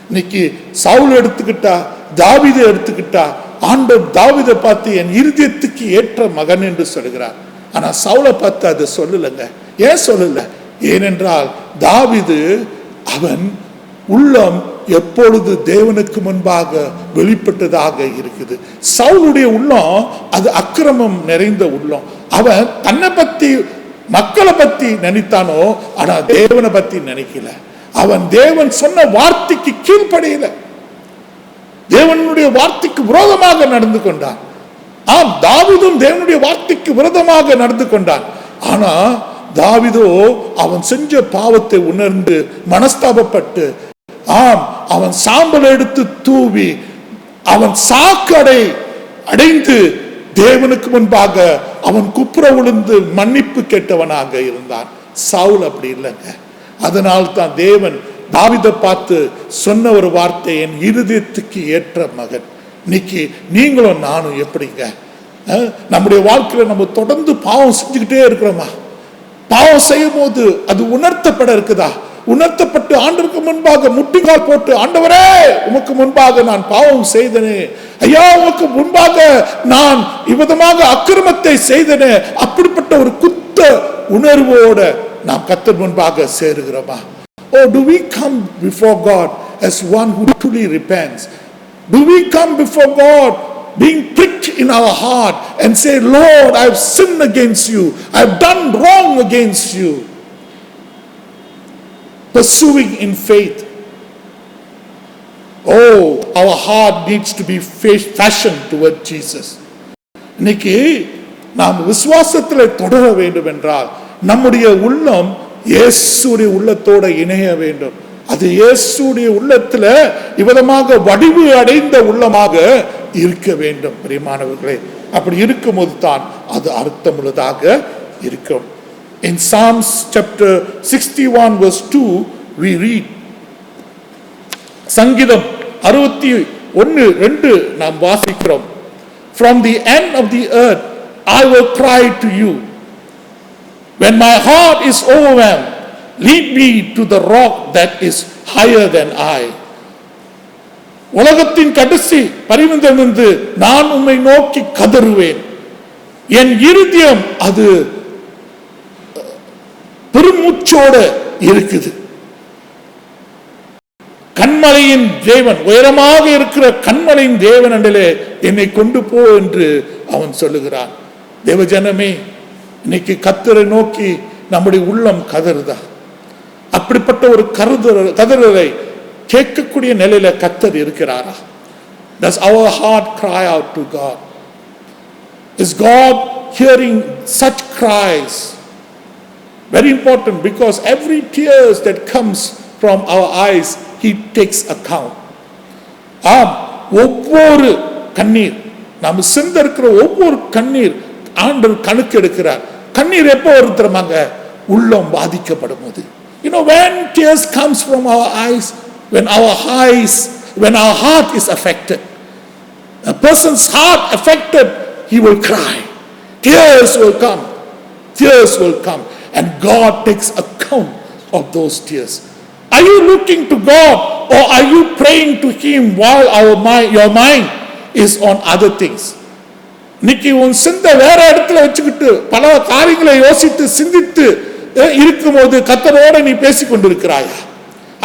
இன்னைக்கு சவுல் எடுத்துக்கிட்டா, தாவீதை எடுத்துக்கிட்டா, ஆண்டவர் தாவீதை பார்த்து என் இருதயத்துக்கு ஏற்ற மகன் என்று சொல்கிறார். ஆனா சவுலை பார்த்து அதை சொல்லலைங்க. ஏன் சொல்லல? ஏனென்றால் தாவீது அவன் உள்ளம் எப்பொழுது தேவனுக்கு முன்பாக வெளிப்பட்டதாக இருக்குது. சவுலுடைய உள்ளம் அது அக்கிரமம் நிறைந்த உள்ளம். அவன் தன்னை பத்தி மக்களை பத்தி நினைத்தானோ, ஆனா தேவனை பத்தி நினைக்கல. அவன் தேவன் சொன்ன வார்த்தைக்கு கீழ்ப்படையில, தேவனுடைய வார்த்தைக்கு விரோதமாக நடந்து கொண்டான். ஆம், தாவீதும் தேவனுடைய வார்த்தைக்கு விரோதமாக நடந்து கொண்டான். ஆனா தாவீதோ அவன் செஞ்ச பாவத்தை உணர்ந்து மனஸ்தாபப்பட்டு, ஆம், அவன் சாம்பல் எடுத்து தூவி அவன் சாக்கடை அடைந்து தேவனுக்கு முன்பாக அவன் குப்புற விழுந்து மன்னிப்பு கேட்டவனாக இருந்தான். சவுல் அப்படி இல்லைங்க. அதனால் தான் தேவன் தாவீதை பார்த்து சொன்ன ஒரு வார்த்தை, என் இருதயத்துக்கு ஏற்ற மகன். இன்னைக்கு நீங்களும் நானும் எப்படிங்க? நம்முடைய வாழ்க்கையில நம்ம தொடர்ந்து பாவம் செஞ்சுக்கிட்டே இருக்கிறோமா? பாவம் செய்யும் போது அது உணர்த்தப்பட இருக்குதா? உணர்த்தப்பட்டு ஆண்டவருக்கு முன்பாக முட்டிக்கால் போட்டு, ஆண்டவரே உமக்கு முன்பாக நான் பாவம் செய்தனே, ஐயா உமக்கு முன்பாக நான் இவ்விதமாக அக்கிரமத்தை செய்தனே, அப்படிப்பட்ட ஒரு குத்த உணர்வோட நாம் கர்த்தர் முன்பாக சேருகிறோமா? Or do we come before God as one who truly repents? Do we come before God being pricked in our heart and say, Lord, I have sinned against you, I have done wrong against you? Pursuing in faith. Oh, our heart needs to be fashioned toward Jesus. இன்னைக்கு நாம் விசுவாசத்தில் தொடர வேண்டும் என்றால் நம்முடைய உள்ளம் இயேசுவின் உள்ளத்தோட இணைய வேண்டும். அது இயேசுடைய உள்ளத்துல இவ்விதமாக வடிவு அடைந்த உள்ளமாக இருக்க வேண்டும் பிரியமானவர்களே. அப்படி இருக்கும்போது தான் அது அர்த்தமுள்ளதாக இருக்கும். In Psalms chapter 61 verse 2 we read, சங்கீதம் 61:2 நாம் வாசிக்கிறோம், From the end of the earth I will cry to you. When my heart is overwhelmed, lead me to the rock that is higher than I. உலகத்தின் கடைசி பரிவிந்தமிருந்து நான் உம்மை நோக்கி கதறுவேன். என் இருதயம் அது பெருமூச்சோட இருக்குது. கண்மலையின் தேவன், உயரமாக இருக்கிற கண்மலையின் தேவன் அண்டிலே என்னை கொண்டு போ என்று அவன் சொல்லுகிறான். தேவஜனமே, இன்னைக்கு கர்த்தரை நோக்கி நம்முடைய உள்ளம் கதறுதா? அப்படிப்பட்ட ஒரு கதறலை கேட்கக்கூடிய நிலையில கர்த்தர் இருக்கிறாரா? Does our heart cry out to God? Is God hearing such cries? Very important, because every tears that comes from our eyes he takes account. ஒவ்வொரு கண்ணீர், நாம் சிந்த இருக்கிற ஒவ்வொரு கண்ணீர் ஆண்டவர் கணக்கு எடுக்கிறார். கண்ணீர் எப்போ வருத்தமாங்க? உள்ளம் பாதிக்கப்படும் போது. You know, when tears comes from our eyes, when our heart is affected, a person's heart affected, he will cry. Tears will come, and God takes account of those tears. Are you looking to God, or are you praying to him while your mind is on other things? இன்னைக்கு உன் சிந்தை வேற இடத்துல வச்சுக்கிட்டு பல காரியங்களை யோசித்து சிந்தித்து இருக்கும்போது கர்த்தரோட நீ பேசிக் கொண்டிருக்கிறாயா?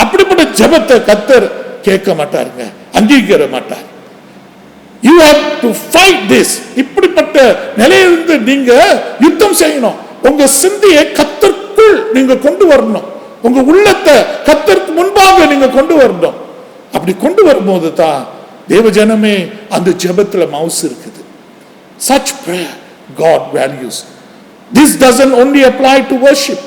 அப்படிப்பட்ட ஜெபத்தை கர்த்தர் கேட்க மாட்டாருங்க, அங்கீகரிக்க மாட்டார். You have to fight this. இப்படிப்பட்ட நிலையிலிருந்து நீங்க யுத்தம் செய்யணும். உங்க சிந்தையை கர்த்தருக்குள் நீங்க கொண்டு வரணும். உங்க உள்ளத்தை கர்த்தருக்கு முன்பாக நீங்க கொண்டு வரணும். அப்படி கொண்டு வரும்போது தான் தேவஜனமே அந்த ஜெபத்துல மவுஸ் இருக்குது. Such prayer God values. This doesn't only apply to worship,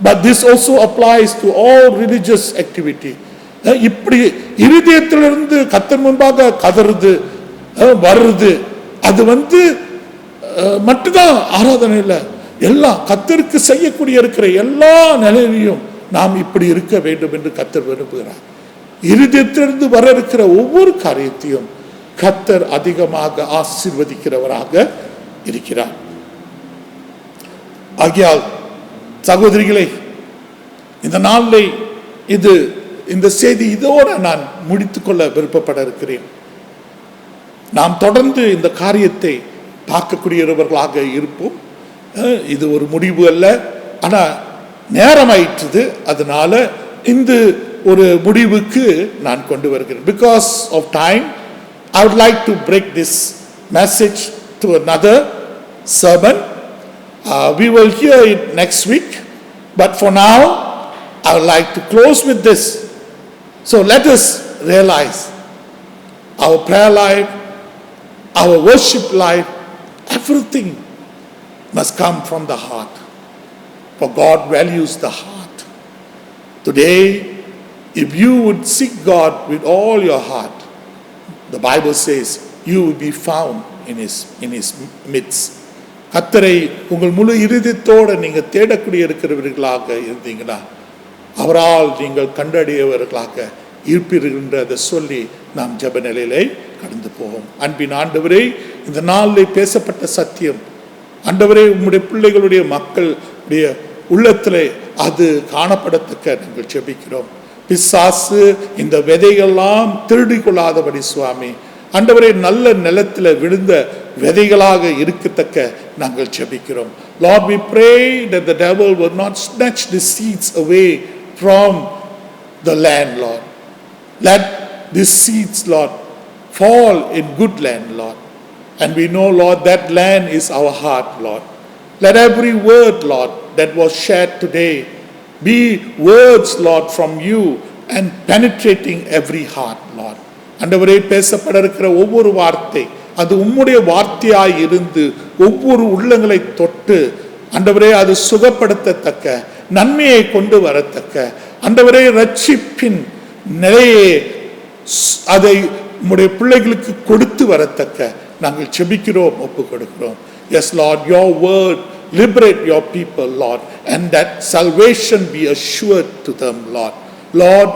but this also applies to all religious activity. இப்படி இருதயத்திலிருந்து கர்த்தர் முன்பாக கதறுது வருது, அது மட்டும்தான் ஆராதனை இல்லை, எல்லாம் கர்த்தருக்கு செய்யக்கூடிய இருக்கிற எல்லா நிலையிலையும் நாம் இப்படி இருக்க வேண்டும் என்று கர்த்தர் விரும்புகிறார். இருதயத்திலிருந்து வர இருக்கிற ஒவ்வொரு காரியத்தையும் கர்த்தர் அதிகமாக ஆசீர்வதிக்கிறவராக இருக்கிறார். ஆகையால் சகோதரிகளை, இந்த நாளில் இந்த செய்தி இதோட நான் முடித்துக்கொள்ள விருப்பப்பட இருக்கிறேன். நாம் தொடர்ந்து இந்த காரியத்தை பார்க்கக்கூடியவர்களாக இருப்போம். இது ஒரு முடிவு அல்ல, ஆனா நேரமாயிற்று. அதனால இந்த ஒரு முடிவுக்கு நான் கொண்டு வருகிறேன். Because of time, I would like to break this message to another sermon. We will hear it next week, but for now I would like to close with this. So let us realize our prayer life, our worship life, everything must come from the heart, for God values the heart. Today, if you would seek God with all your heart, the Bible says you will be found in his midst. கர்த்தரை உங்கள் முழு இருதயத்தோடு நீங்கள் தேடக்கூடிய இருக்கிறவர்களாக இருந்தீங்கன்னா அவரால் நீங்கள் கண்டறியவர்களாக இருப்பீர்கள் என்று சொல்லி நாம் ஜெப நிலையிலே கடந்து போவோம். அன்பின் ஆண்டவரே, இந்த நாளில் பேசப்பட்ட சத்தியம் ஆண்டவரே உம்முடைய பிள்ளைகளுடைய மக்களுடைய உள்ளத்திலே அது காணப்படத்தக்க நாங்கள் ஜெபிக்கிறோம். பிசாசு இந்த விதைகள்லாம் திருடி கொள்ளாதபடி சுவாமி ஆண்டவரே நல்ல நிலத்தில் விழுந்த விதைகளாக இருக்கத்தக்க நாங்கள் ஜெபிக்கிறோம். Lord, we pray that the devil will not snatch the seeds away from the land, Lord. Let these seeds, Lord, fall in good land, Lord. And we know, Lord, that land is our heart, Lord. Let every word, Lord, that was shared today be words, Lord, from you and penetrating every heart, Lord. ஆண்டவரே, பேசப்பட இருக்கிற ஒவ்வொரு வார்த்தை அது உம்முடைய வார்த்தையாய் இருந்து ஒவ்வொரு உள்ளங்களை தொட்டு ஆண்டவரே அது சுகப்படுத்தத்தக்க, நன்மையை கொண்டு வரத்தக்க, ஆண்டவரே ரட்சிப்பின் நிலையே அதை உம்முடைய பிள்ளைகளுக்கு கொடுத்து வரத்தக்க நாங்கள் செபிக்கிறோம், ஒப்பு கொடுக்கிறோம். Yes Lord, your word liberate your people, Lord, and that salvation be assured to them, Lord. Lord,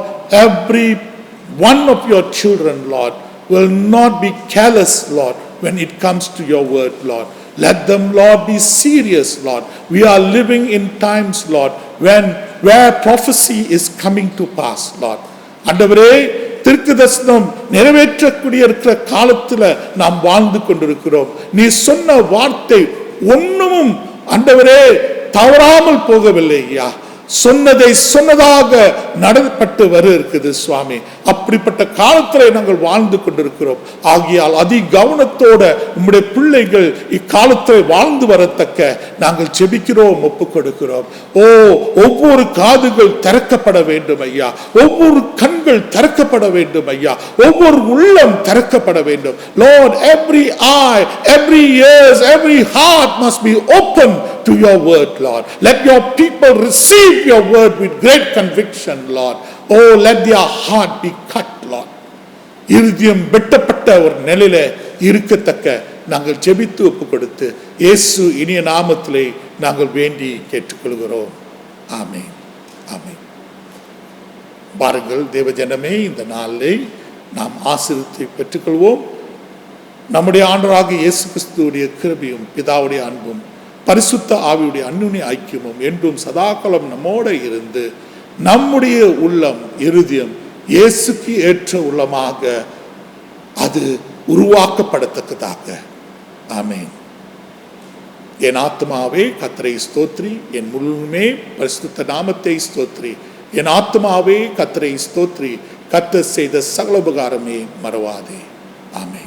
every one of your children, Lord, will not be careless, Lord, when it comes to your word, Lord. Let them, Lord, be serious, Lord. We are living in times, Lord, where prophecy is coming to pass, Lord. ஆண்டவரே, தீர்க்கதரிசனம் நிறைவேற்றக்கூடிய இருக்கிற காலத்துல நாம் வாழ்ந்து கொண்டிருக்கிறோம். நீ சொன்ன வார்த்தை ஒண்ணும் ஆண்டவரே தவறாமல் போகவில்லை ஐயா. சொன்னதை சொன்னதாக நடப்பட்டு இருக்குது சுவாமி. அப்படிப்பட்ட காலத்தில் நாங்கள் வாழ்ந்து கொண்டிருக்கிறோம். ஆகியால் அதி கவனத்தோட உம்முடைய பிள்ளைகள் இக்காலத்தில் வாழ்ந்து வரத்தக்க நாங்கள் ஜெபிக்கிறோம், ஒப்பு கொடுக்கிறோம். ஒவ்வொரு காதுகள் திறக்கப்பட வேண்டும் ஐயா, ஒவ்வொரு கண்கள் திறக்கப்பட வேண்டும் ஐயா, ஒவ்வொரு உள்ளம் திறக்கப்பட வேண்டும். Lord, every eye, every ears, every heart must be open to your word, Lord. Let your people receive your word with great conviction, Lord. Let their heart be cut, Lord. இருதயம் வெட்டப்பட்ட ஒரு நிலையில இருக்கத்தக்க நாங்கள் ஜெபித்து ஒப்பு கொடுத்து இயேசு இனிய நாமத்திலே நாங்கள் வேண்டி கேட்டுக்கொள்கிறோம். ஆமென், ஆமென். பாருங்கள் தேவஜனமே, இந்த நாளிலே நாம் ஆசீர்வாதத்தை பெற்றுக்கொள்வோம். நம்முடைய ஆண்டவராகிய இயேசு கிறிஸ்துவுடைய கிருபையும் பிதாவுடைய அன்பும் பரிசுத்த ஆவியுடைய அன்னுடைய ஐக்கியமும் என்றும் சதாகாலம் நம்மோட இருந்து நம்முடைய உள்ளம் இருதயம் இயேசுக்கு ஏற்ற உள்ளமாக அது உருவாக்கப்படத்தக்கதாக. ஆமென். என் ஆத்மாவே கர்த்தரை ஸ்தோத்ரி, என் முழுமே பரிசுத்த நாமத்தை ஸ்தோத்ரி. என் ஆத்மாவே கர்த்தரை ஸ்தோத்ரி, கர்த்தர் செய்த சகல உபகாரமே மறவாதே. ஆமென்.